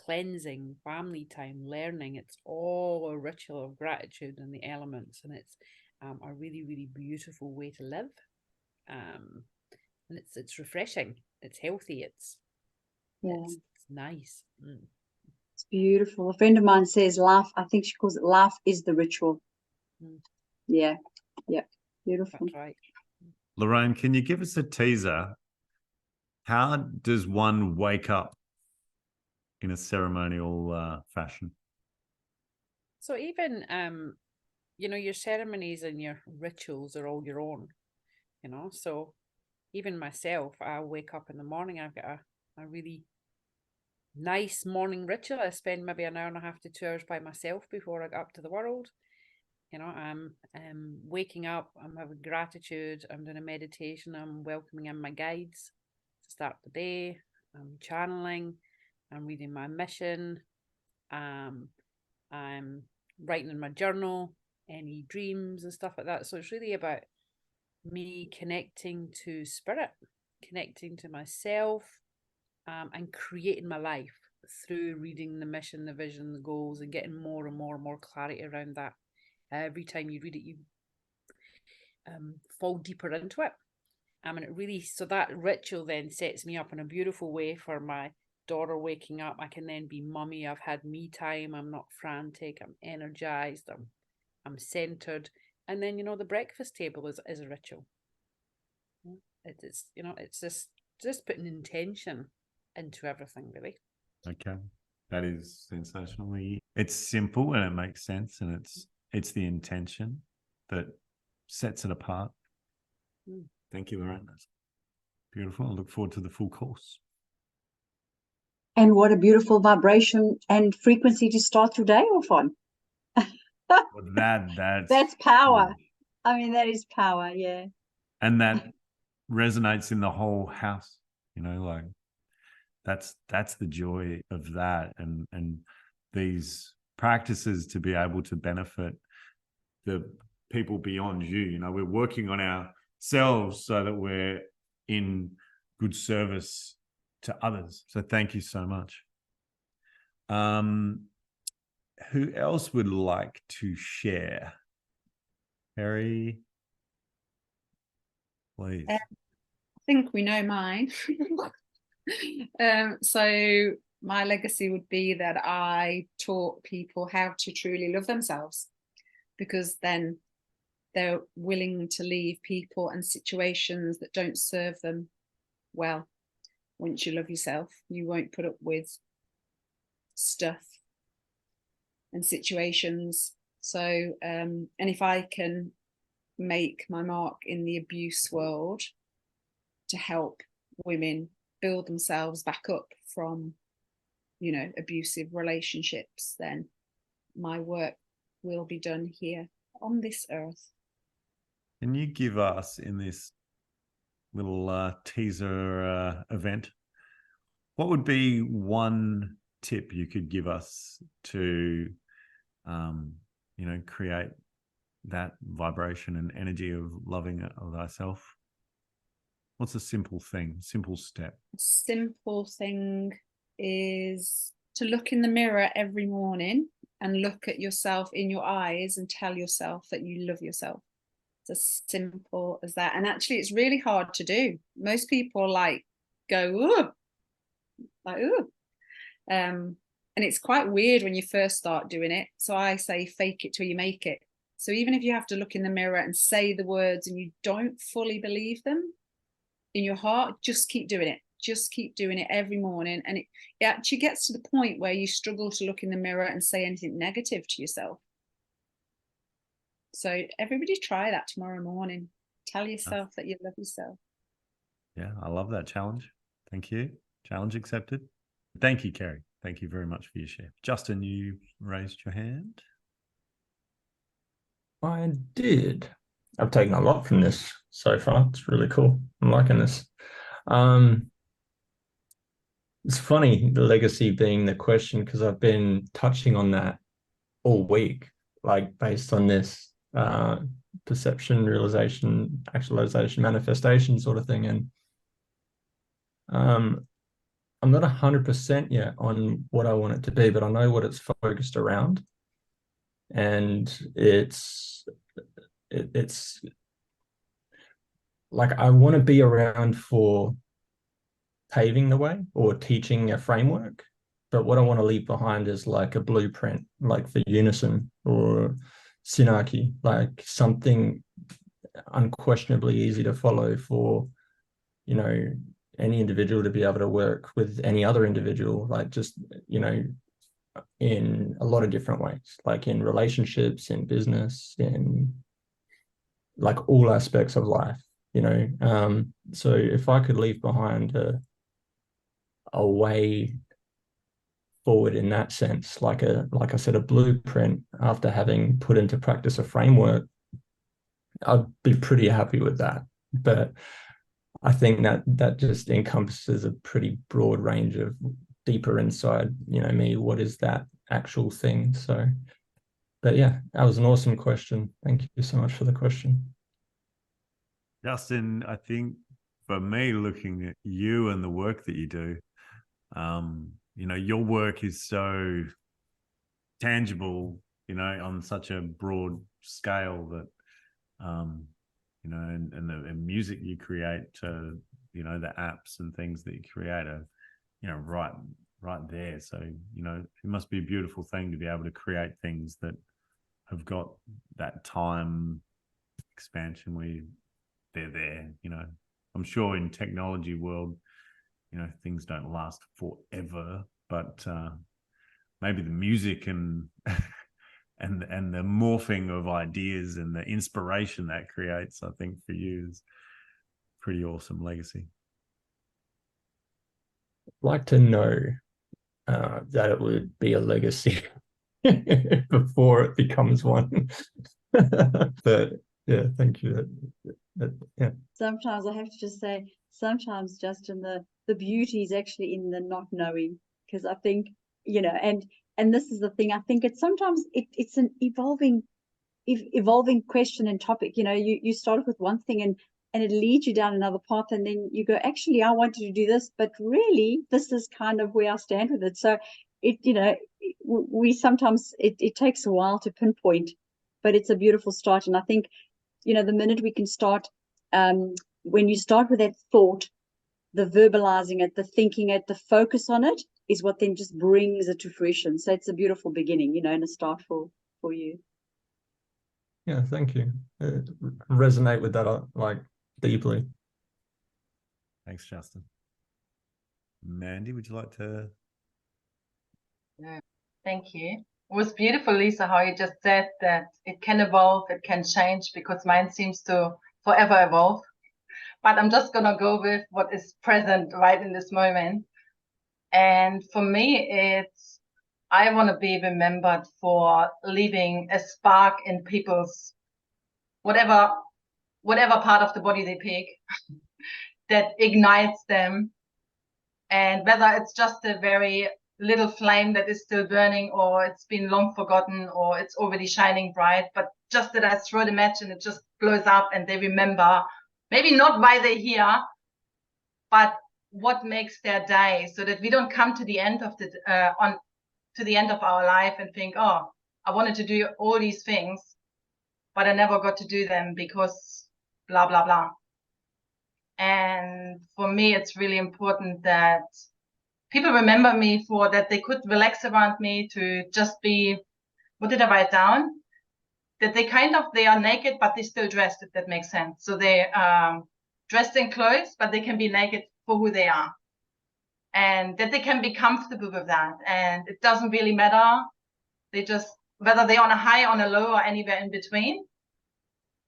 cleansing, family time, learning. It's all a ritual of gratitude and the elements, and it's a really, really beautiful way to live. And it's refreshing. It's healthy. It's nice. It's beautiful. A friend of mine says life, I think she calls it life is the ritual. Yeah. Beautiful. That's right. Lorraine, can you give us a teaser? How does one wake up in a ceremonial fashion? So even you know, your ceremonies and your rituals are all your own, you know. So even myself, I wake up in the morning, I've got a really nice morning ritual. I spend maybe an hour and a half to 2 hours by myself before I get up to the world. You know, I'm waking up, I'm having gratitude, I'm doing a meditation, I'm welcoming in my guides to start the day, I'm channeling, I'm reading my mission, I'm writing in my journal any dreams and stuff like that. So it's really about me connecting to spirit, connecting to myself, and creating my life through reading the mission, the vision, the goals, and getting more and more and more clarity around that. Every time you read it, you fall deeper into it. And it really, so that ritual then sets me up in a beautiful way for my daughter waking up. I can then be mummy. I've had me time. I'm not frantic. I'm energized. I'm centered. And then, you know, the breakfast table is a ritual. It's you know, it's just putting intention into everything, really. Okay, that is sensationally. It's simple and it makes sense, and it's the intention that sets it apart. Thank you, Lorraine. That's beautiful. I look forward to the full course. And what a beautiful vibration and frequency to start your day off on. Well, that's power. I mean, that is power, yeah. And that resonates in the whole house, you know, like that's the joy of that, and these practices to be able to benefit the people beyond you. You know, we're working on ourselves so that we're in good service to others. So thank you so much. Who else would like to share? Harry, please. I think we know mine. So my legacy would be that I taught people how to truly love themselves, because then they're willing to leave people and situations that don't serve them well. Once you love yourself, you won't put up with stuff and situations. So, and if I can make my mark in the abuse world to help women build themselves back up from, you know, abusive relationships, then my work will be done here on this earth. Can you give us, in this little teaser event, what would be one tip you could give us to, you know, create that vibration and energy of loving of thyself? What's a simple thing, simple step? A simple thing is to look in the mirror every morning and look at yourself in your eyes and tell yourself that you love yourself. It's as simple as that. And actually, it's really hard to do. Most people go, ooh, ooh. And it's quite weird when you first start doing it. So I say, fake it till you make it. So even if you have to look in the mirror and say the words and you don't fully believe them in your heart, just keep doing it. Just keep doing it every morning. And it actually gets to the point where you struggle to look in the mirror and say anything negative to yourself. So everybody try that tomorrow morning. Tell yourself that you love yourself. Yeah, I love that challenge. Thank you. Challenge accepted. Thank you, Kerry. Thank you very much for your share. Justin, you raised your hand. I did. I've taken a lot from this so far. It's really cool. I'm liking this. It's funny, the legacy being the question, because I've been touching on that all week, like based on this perception, realization, actualization, manifestation sort of thing. And I'm not 100% yet on what I want it to be, but I know what it's focused around. And it's like I want to be around for paving the way or teaching a framework, but what I want to leave behind is like a blueprint, like for unison or synarchy, like something unquestionably easy to follow for, you know, any individual to be able to work with any other individual, like just, you know, in a lot of different ways, like in relationships, in business, in like all aspects of life, you know. So if I could leave behind a way forward in that sense, like I said, a blueprint after having put into practice a framework, I'd be pretty happy with that. But I think that just encompasses a pretty broad range of deeper inside, you know, me, what is that actual thing? So, but yeah, that was an awesome question. Thank you so much for the question. Justin, I think for me, looking at you and the work that you do, you know, your work is so tangible, you know, on such a broad scale that, you know, and the music you create to, you know, the apps and things that you create are, you know, right there. So, you know, it must be a beautiful thing to be able to create things that have got that time expansion where they're there, you know. I'm sure in technology world, you know, things don't last forever, but maybe the music and and the morphing of ideas and the inspiration that creates, I think for you is pretty awesome legacy. I'd like to know that it would be a legacy before it becomes one. But yeah, thank you. Yeah. Sometimes I have to just say, sometimes, Justin, the beauty is actually in the not knowing, because I think, you know, and this is the thing, I think it's sometimes it's an evolving question and topic. You know, you start with one thing and it leads you down another path, and then you go, actually, I wanted to do this, but really this is kind of where I stand with it. So it, you know, we sometimes it takes a while to pinpoint, but it's a beautiful start. And I think, you know, the minute we can start, when you start with that thought, the verbalizing it, the thinking it, the focus on it is what then just brings it to fruition. So it's a beautiful beginning, you know, and a start for you. Yeah, thank you. Resonate with that like deeply. Thanks, Justin. Mandy, would you like to? Yeah, thank you. It was beautiful, Lisa, how you just said that it can evolve, it can change, because mine seems to forever evolve. But I'm just going to go with what is present right in this moment. And for me, it's, I want to be remembered for leaving a spark in people's, whatever part of the body they pick, that ignites them. And whether it's just a very little flame that is still burning, or it's been long forgotten, or it's already shining bright, but just that I throw the match and it just blows up and they remember, maybe not why they're here, but what makes their day, so that we don't come to the end of the to the end of our life and think, oh, I wanted to do all these things, but I never got to do them because blah, blah, blah. And for me, it's really important that people remember me for that they could relax around me, to just be, what did I write down? That they are naked, but they're still dressed, if that makes sense. So they dressed in clothes, but they can be naked for who they are. And that they can be comfortable with that. And it doesn't really matter. They just, whether they're on a high, on a low, or anywhere in between.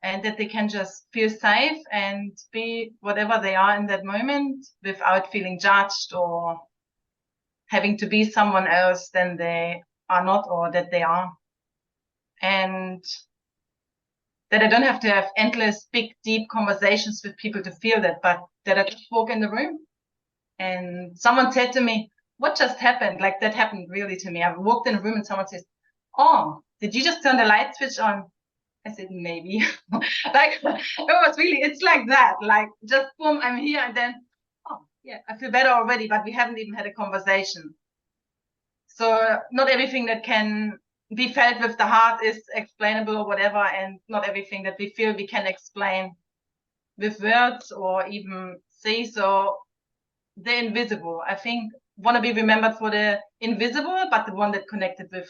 And that they can just feel safe and be whatever they are in that moment without feeling judged or having to be someone else than they are not, or that they are. And that I don't have to have endless, big, deep conversations with people to feel that, but that I just walk in the room and someone said to me, what just happened? Like, that happened really to me. I walked in a room and someone says, oh, did you just turn the light switch on? I said, maybe. Like, it was really, it's like that. Like, just boom, I'm here, and then, oh, yeah, I feel better already, but we haven't even had a conversation. So not everything that can be felt with the heart is explainable or whatever, and not everything that we feel we can explain with words or even say. So the invisible, I think, want to be remembered for the invisible, but the one that connected with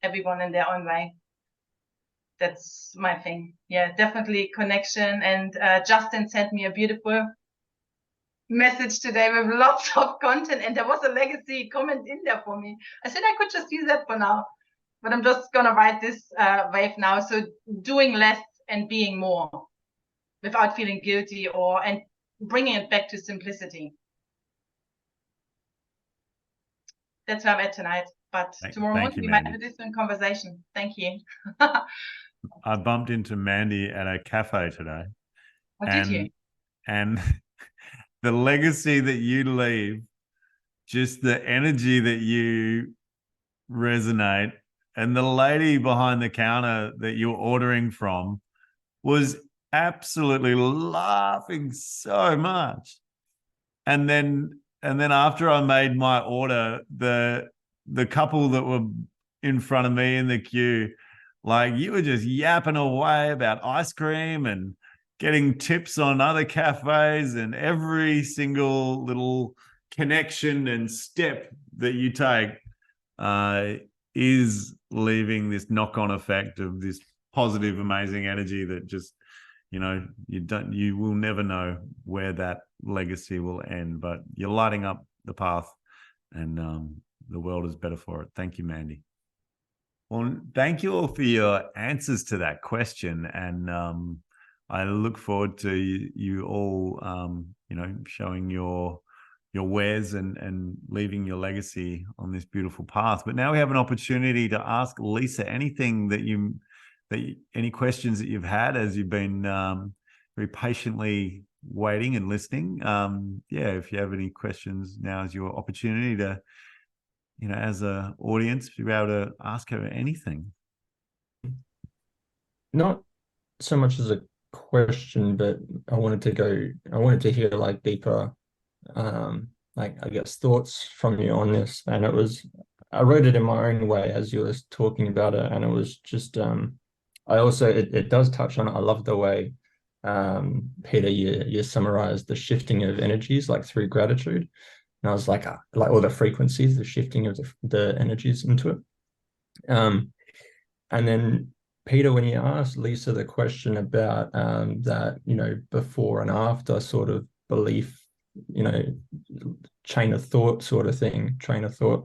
everyone in their own way. That's my thing. Yeah, definitely connection. And Justin sent me a beautiful message today with lots of content, and there was a legacy comment in there for me. I said I could just use that for now, but I'm just gonna write this wave now. So doing less and being more without feeling guilty, and bringing it back to simplicity. That's where I'm at tonight. But tomorrow morning we might have a different conversation. Thank you. I bumped into Mandy at a cafe today. Oh, did you? And the legacy that you leave, just the energy that you resonate, and the lady behind the counter that you're ordering from was absolutely laughing so much. And then after I made my order, the couple that were in front of me in the queue, like, you were just yapping away about ice cream and getting tips on other cafes, and every single little connection and step that you take is leaving this knock-on effect of this positive, amazing energy that just, you will never know where that legacy will end, but you're lighting up the path, and the world is better for it. Thank you, Mandy. Well, thank you all for your answers to that question, and I look forward to you all, showing your wares and leaving your legacy on this beautiful path. But now we have an opportunity to ask Lisa anything any questions that you've had as you've been very patiently waiting and listening. If you have any questions, now is your opportunity to, as an audience, be able to ask her anything. Not so much as a question, but I wanted to hear like deeper, I guess, thoughts from you on this. And I wrote it in my own way as you were talking about it. And it was just, it does touch on, I love the way, Peter, you summarized the shifting of energies, like through gratitude. And I was like all the frequencies, the shifting of the energies into it. And then Peter, when you asked Lisa the question about that, before and after sort of belief, chain of thought,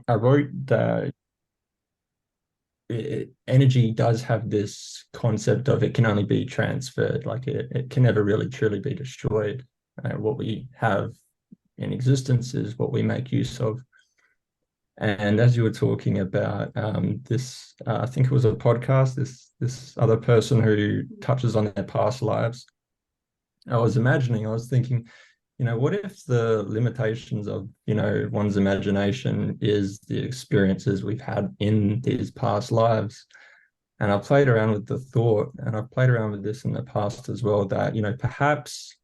I wrote that energy does have this concept of it can only be transferred, like it can never really truly be destroyed. What we have in existence is what we make use of. And as you were talking about this, I think it was a podcast, this other person who touches on their past lives, I was thinking, what if the limitations of, one's imagination is the experiences we've had in these past lives? And I played around with the thought, and I've played around with this in the past as well, that, perhaps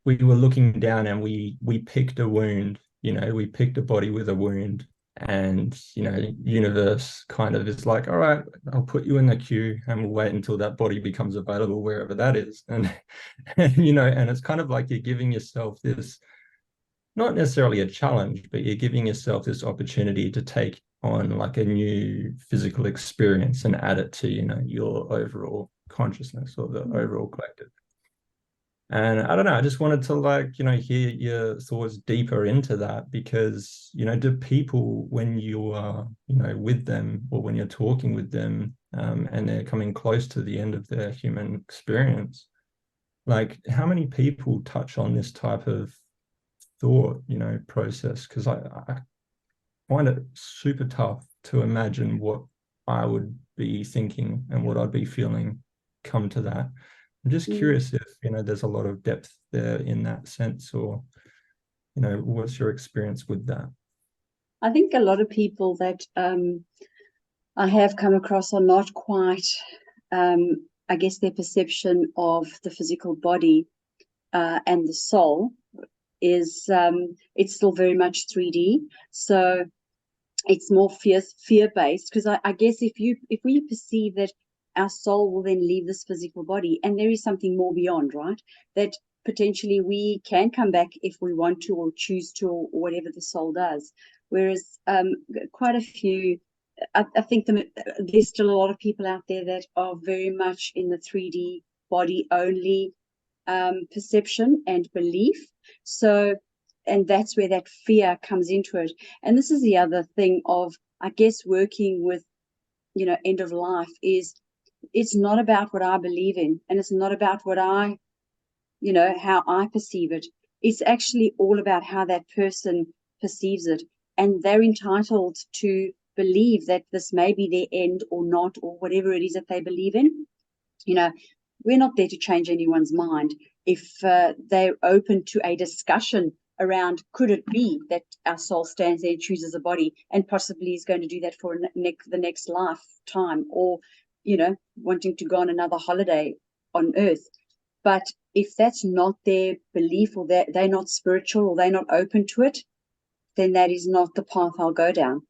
we were looking down and we picked a wound, we picked a body with a wound, and universe kind of is like, all right, I'll put you in the queue and we'll wait until that body becomes available wherever that is. And and it's kind of like you're giving yourself this, not necessarily a challenge, but you're giving yourself this opportunity to take on like a new physical experience and add it to your overall consciousness or the overall collective. And I don't know, I just wanted to hear your thoughts deeper into that, because, do people, when you are, with them, or when you're talking with them, and they're coming close to the end of their human experience, like how many people touch on this type of thought, process? Because I find it super tough to imagine what I would be thinking and what I'd be feeling come to that. I'm just curious if, there's a lot of depth there in that sense, or, what's your experience with that? I think a lot of people that I have come across are not quite, I guess their perception of the physical body and the soul is, it's still very much 3D. So it's more fear-based, because I guess if we perceive that our soul will then leave this physical body and there is something more beyond, right? That potentially we can come back if we want to, or choose to, or whatever the soul does. Whereas quite a few, I think there's still a lot of people out there that are very much in the 3D body only perception and belief. So, and that's where that fear comes into it. And this is the other thing of, I guess, working with, end of life is, it's not about what I believe in, and it's not about what I, how I perceive it. It's actually all about how that person perceives it. And they're entitled to believe that this may be their end or not, or whatever it is that they believe in. We're not there to change anyone's mind. If they're open to a discussion around, could it be that our soul stands there and chooses a body and possibly is going to do that for the next lifetime, or wanting to go on another holiday on earth. But if that's not their belief, or they're not spiritual, or they're not open to it, then that is not the path I'll go down.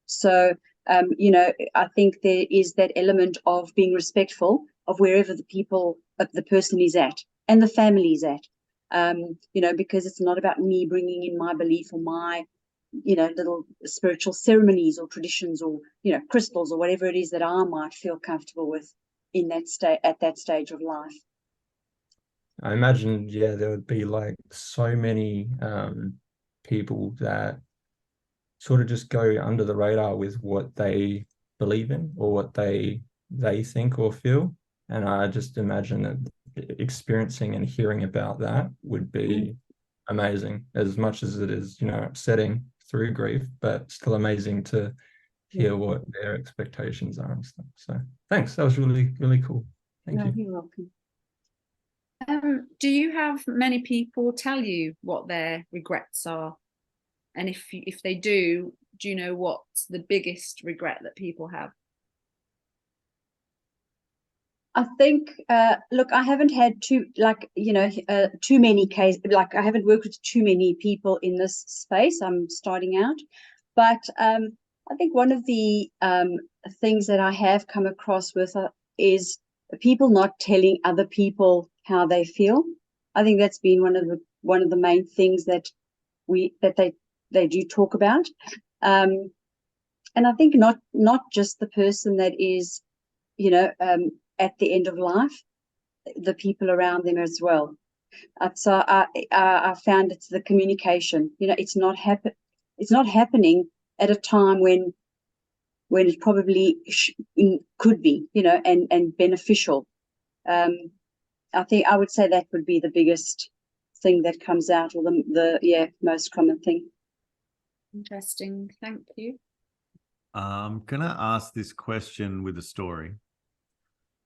So, I think there is that element of being respectful of wherever the person is at and the family is at, because it's not about me bringing in my belief or my, little spiritual ceremonies or traditions, or, crystals or whatever it is that I might feel comfortable with in that at that stage of life. I imagine, there would be like so many people that sort of just go under the radar with what they believe in, or what they think or feel. And I just imagine that experiencing and hearing about that would be amazing, as much as it is, upsetting through grief, but still amazing to hear what their expectations are and stuff. So thanks. That was really, really cool. Thank you. You're welcome. Do you have many people tell you what their regrets are? And if they do you know what's the biggest regret that people have? I think, look, I haven't had too many cases, I haven't worked with too many people in this space. I'm starting out. But I think one of the things that I have come across with is people not telling other people how they feel. I think that's been one of the main things that they do talk about. And I think not just the person that is, at the end of life, the people around them as well. So I found it's the communication. It's not happening at a time when it probably could be, and beneficial. I think I would say that would be the biggest thing that comes out, or the most common thing. Interesting. Thank you. Can I ask this question with a story?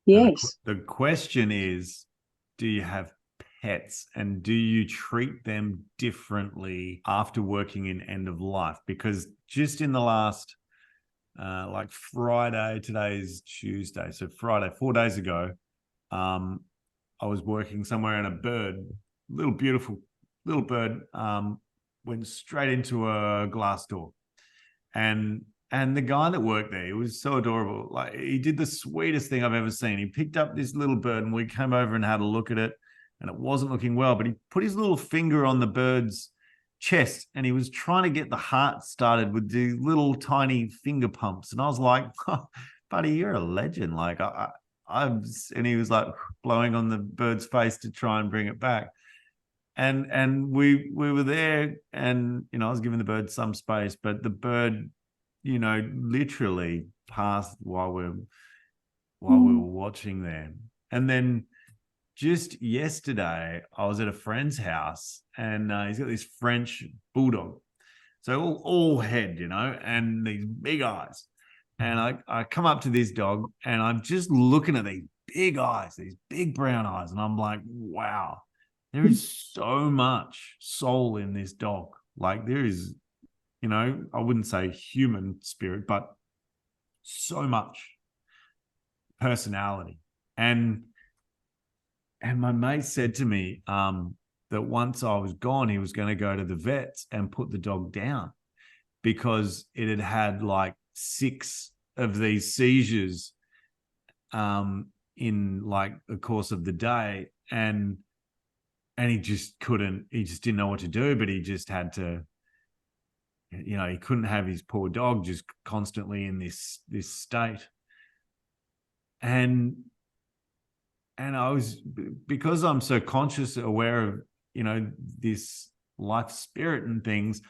Yes. The question is, do you have pets, and do you treat them differently after working in end of life? Because just in the last, like Friday, today's Tuesday, so Friday, 4 days ago, I was working somewhere, and a bird, beautiful little bird, went straight into a glass door. And the guy that worked there, he was so adorable. Like, he did the sweetest thing I've ever seen. He picked up this little bird and we came over and had a look at it, and it wasn't looking well, but he put his little finger on the bird's chest and he was trying to get the heart started with the little tiny finger pumps. And I was like, oh, buddy, you're a legend. Like, and he was like blowing on the bird's face to try and bring it back. And we were there, and, you know, I was giving the bird some space, but the bird, you know, literally passed while we were watching them. And then just yesterday, I was at a friend's house, and he's got this French bulldog, so all head, you know, and these big eyes. And I come up to this dog, and I'm just looking at these big eyes, these big brown eyes, and I'm like, wow, there is so much soul in this dog. Like, there is, you know, I wouldn't say human spirit, but so much personality. And my mate said to me that once I was gone, he was going to go to the vets and put the dog down because it had had like 6 of these seizures in like the course of the day. And he just didn't know what to do, but he just had to, you know, he couldn't have his poor dog just constantly in this state. And I was, because I'm so conscious, aware of, you know, this life spirit and things,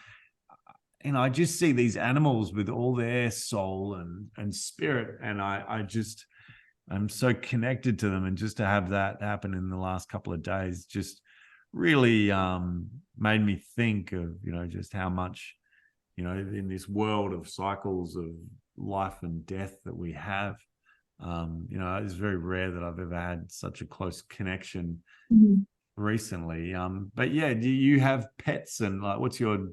and I just see these animals with all their soul and spirit, and I'm so connected to them, and just to have that happen in the last couple of days just really made me think of, you know, just how much, you know, in this world of cycles of life and death that we have. You know, it's very rare that I've ever had such a close connection recently. But yeah, do you have pets, and like, what's your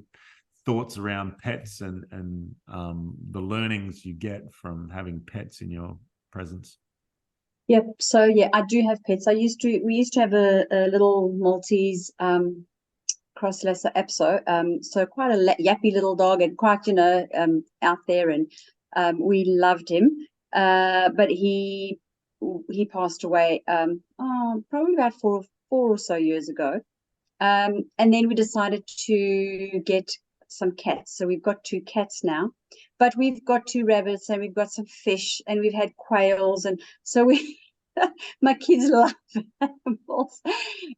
thoughts around pets and the learnings you get from having pets in your presence? Yep. So yeah, I do have pets. We used to have a little Maltese cross-lesser Epso. So quite a yappy little dog, and quite, you know, out there, and we loved him. But he passed away probably about four or so years ago. And then we decided to get some cats. So we've got 2 cats now, but we've got 2 rabbits, and we've got some fish, and we've had quails, and so my kids love animals,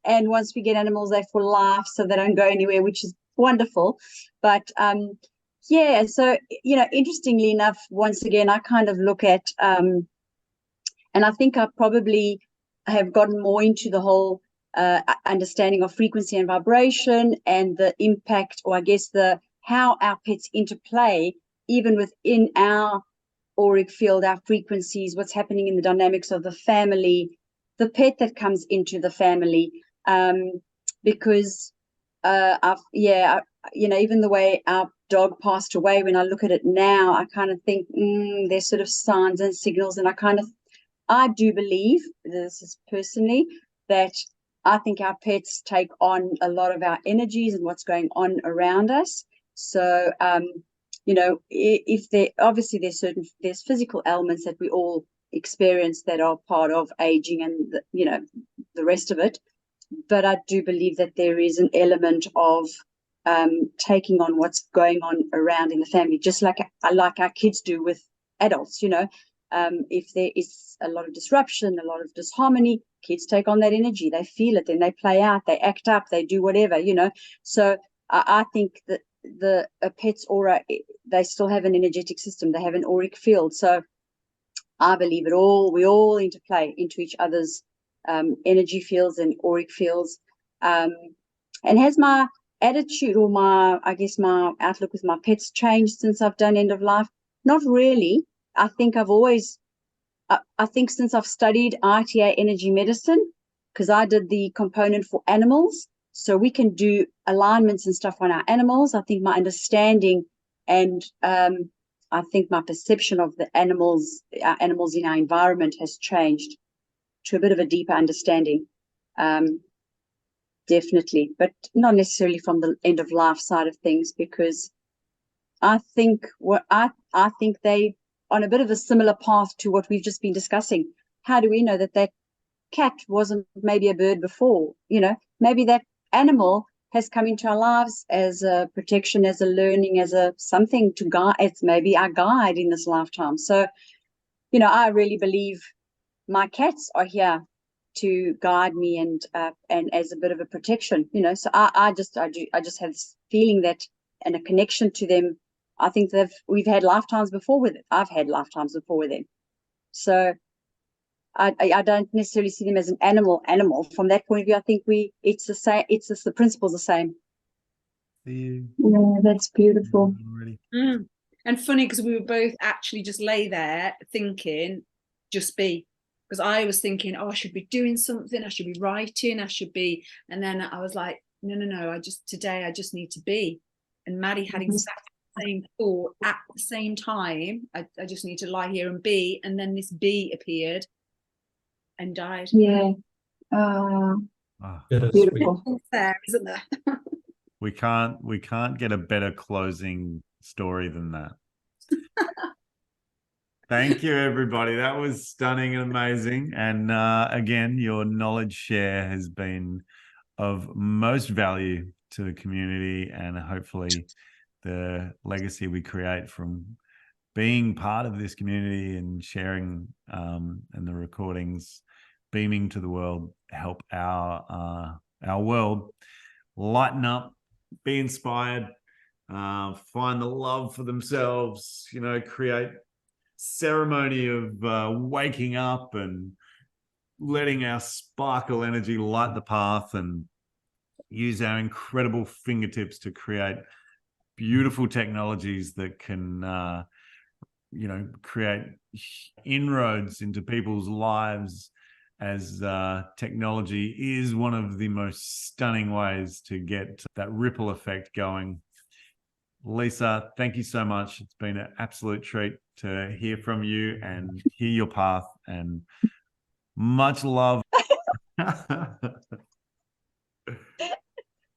and once we get animals, they're for laughs, so they don't go anywhere, which is wonderful. But yeah, so, you know, interestingly enough, once again, I kind of look at and I think I probably have gotten more into the whole understanding of frequency and vibration, and the impact, or I guess how our pets interplay even within our auric field, our frequencies, what's happening in the dynamics of the family, the pet that comes into the family, because you know, even the way our dog passed away, when I look at it now, I kind of think there's sort of signs and signals, and I do believe, this is personally, that I think our pets take on a lot of our energies and what's going on around us. So you know, if there's physical elements that we all experience that are part of aging and you know, the rest of it, but I do believe that there is an element of taking on what's going on around in the family, just like our kids do with adults. You know, if there is a lot of disruption, a lot of disharmony, kids take on that energy, they feel it, then they play out, they act up, they do whatever, you know. So I think that a pet's aura, they still have an energetic system, they have an auric field. So I believe we all interplay into each other's energy fields and auric fields. And has my attitude, or my outlook with my pets changed since I've done end of life? Not really. I think since I've studied ITA energy medicine, because I did the component for animals, so we can do alignments and stuff on our animals. I think my understanding and I think my perception of the animals in our environment has changed to a bit of a deeper understanding. Definitely, but not necessarily from the end of life side of things, because I think they on a bit of a similar path to what we've just been discussing. How do we know that cat wasn't maybe a bird before? Maybe that animal has come into our lives as a protection, as a learning, as a something to guide. It's maybe our guide in this lifetime. So, I really believe my cats are here to guide me and as a bit of a protection. So I just have this feeling that, and a connection to them. I think that we've had lifetimes before with it. I've had lifetimes before with them. So I don't necessarily see them as an animal from that point of view. I think it's the same. It's just the principle's the same. Yeah, that's beautiful. And funny, because we were both actually just lay there thinking, just be. Because I was thinking, I should be doing something. I should be writing. I should be. And then I was like, no. Today I just need to be. And Maddie had exactly the same thought at the same time. I just need to lie here and be. And then this bee appeared and died. Yeah. Beautiful. There, isn't there? We can't get a better closing story than that. Thank you, everybody. That was stunning and amazing. And again, your knowledge share has been of most value to the community, and hopefully the legacy we create from being part of this community and sharing and the recordings beaming to the world help our world lighten up, be inspired, find the love for themselves, create ceremony of waking up and letting our sparkle energy light the path, and use our incredible fingertips to create beautiful technologies that can create inroads into people's lives, as technology is one of the most stunning ways to get that ripple effect going. Lisa, thank you so much. It's been an absolute treat to hear from you and hear your path, and much love.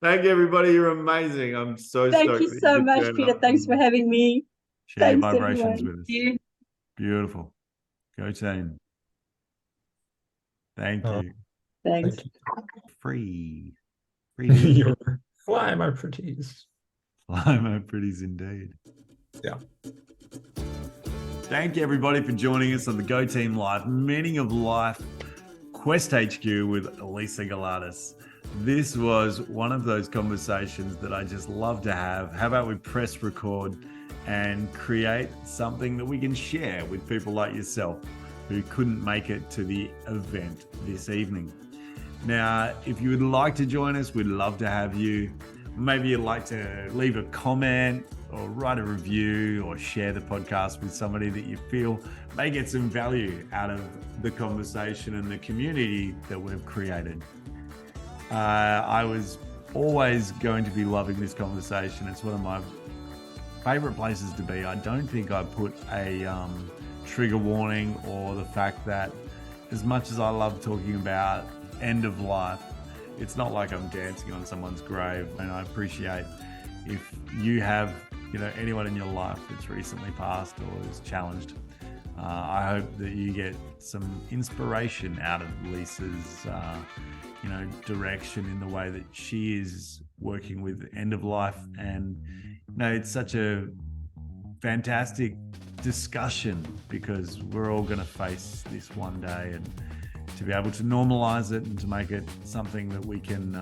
Thank you, everybody. You're amazing. I'm so stoked. Thank you so much, Peter. Thanks for having me. Share your vibrations with us. Beautiful. Go team. Thank you. Thanks. Free. Fly, my pretties. Fly, my pretties indeed. Yeah. Thank you, everybody, for joining us on the Go Team Live Meaning of Life Quest HQ with Lisa Galatis. This was one of those conversations that I just love to have. How about we press record and create something that we can share with people like yourself who couldn't make it to the event this evening. Now, if you would like to join us, we'd love to have you. Maybe you'd like to leave a comment or write a review or share the podcast with somebody that you feel may get some value out of the conversation and the community that we've created. I was always going to be loving this conversation. It's one of my favorite places to be. I don't think I put a trigger warning or the fact that, as much as I love talking about end of life, it's not like I'm dancing on someone's grave. And I appreciate if you have, anyone in your life that's recently passed or is challenged. I hope that you get some inspiration out of Lisa's, direction in the way that she is working with end of life. And, it's such a fantastic discussion, because we're all going to face this one day, and to be able to normalize it and to make it something that we can,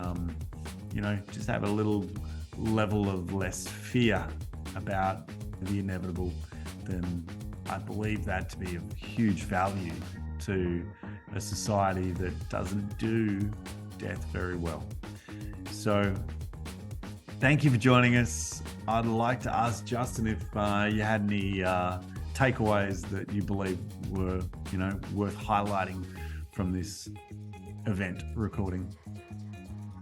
just have a little level of less fear about the inevitable, then I believe that to be of huge value to a society that doesn't do death very well. So thank you for joining us. I'd like to ask Justin if you had any takeaways that you believe were, worth highlighting from this event recording.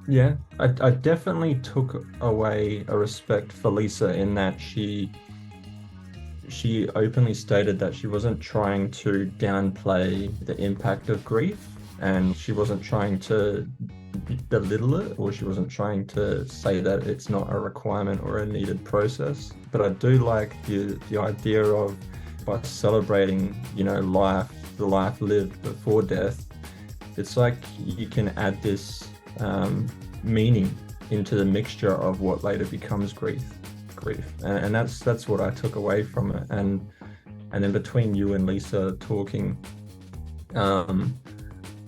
Yeah, I definitely took away a respect for Lisa in that she openly stated that she wasn't trying to downplay the impact of grief, and she wasn't trying to belittle it, or she wasn't trying to say that it's not a requirement or a needed process. But I do like the idea of, by celebrating, you know, life, the life lived before death, it's like you can add this meaning into the mixture of what later becomes grief. And that's what I took away from it. And then between you and Lisa talking,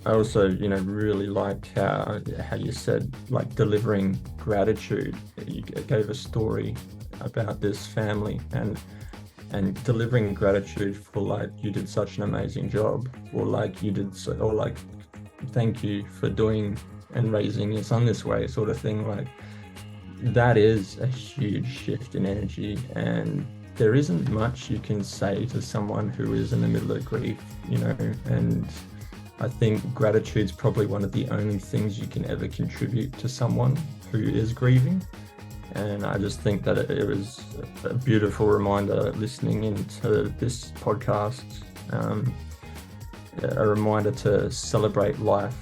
I also, you know, really liked how you said, like, delivering gratitude. You gave a story about this family and delivering gratitude for, like, you did such an amazing job, or like you did so, or like, thank you for doing and raising your son this way, sort of thing. Like, that is a huge shift in energy, and there isn't much you can say to someone who is in the middle of grief, you know. And I think gratitude's probably one of the only things you can ever contribute to someone who is grieving. And I just think that it was a beautiful reminder listening into this podcast, a reminder to celebrate life,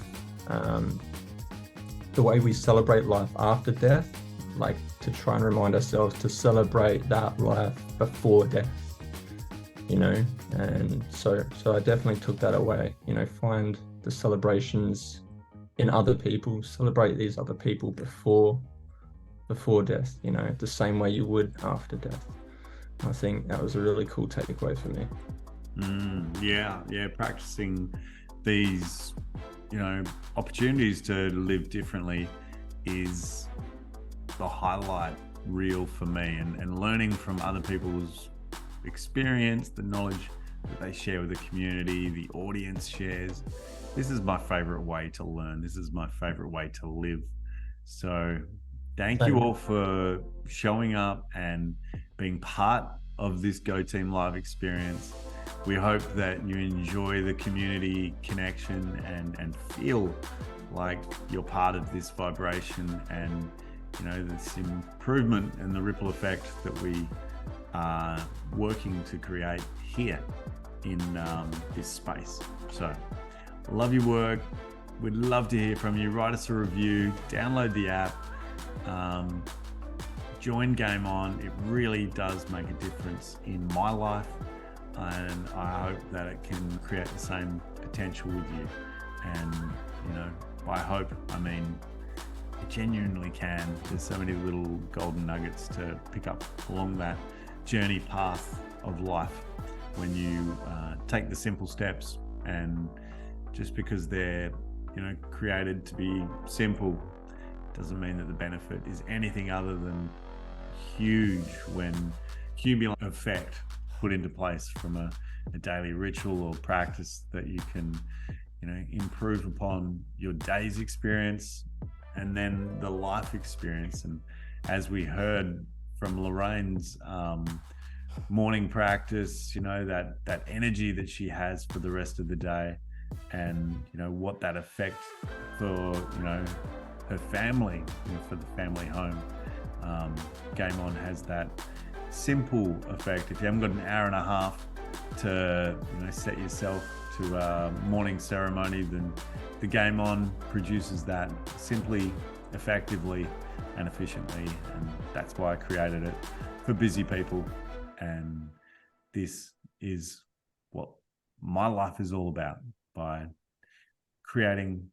the way we celebrate life after death, like to try and remind ourselves to celebrate that life before death, you know. And so I definitely took that away, you know, find the celebrations in other people, celebrate these other people before death, you know, the same way you would after death. I think that was a really cool takeaway for me. Yeah, practicing these, you know, opportunities to live differently is the highlight reel for me, and learning from other people's experience, the knowledge that they share with the community, the audience shares. This is my favorite way to learn. This is my favorite way to live. So thank you all for showing up and being part of this Go Team Live experience. We hope that you enjoy the community connection and feel like you're part of this vibration, and, you know, this improvement and the ripple effect that we are working to create here in this space. So love your work. We'd love to hear from you. Write us a review, download the app, join GAIM ON. It really does make a difference in my life, and I hope that it can create the same potential with you. And, you know, by hope, I mean it genuinely can. There's so many little golden nuggets to pick up along that journey path of life when you take the simple steps. And just because they're, you know, created to be simple doesn't mean that the benefit is anything other than huge when cumulative effect put into place from a daily ritual or practice that you can, you know, improve upon your day's experience and then the life experience. And as we heard from Lorraine's morning practice, you know, that energy that she has for the rest of the day, and, you know, what that effect for, you know, her family, you know, for the family home. GAIM ON has that simple effect. If you haven't got an hour and a half to, you know, set yourself to a morning ceremony, then the GAIM ON produces that simply, effectively, and efficiently. And that's why I created it for busy people. And this is what my life is all about, by creating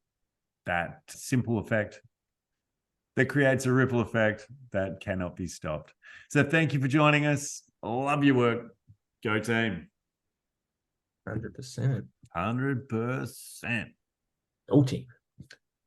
that simple effect that creates a ripple effect that cannot be stopped. So thank you for joining us. Love your work. Go team. 100%. 100%. Go team.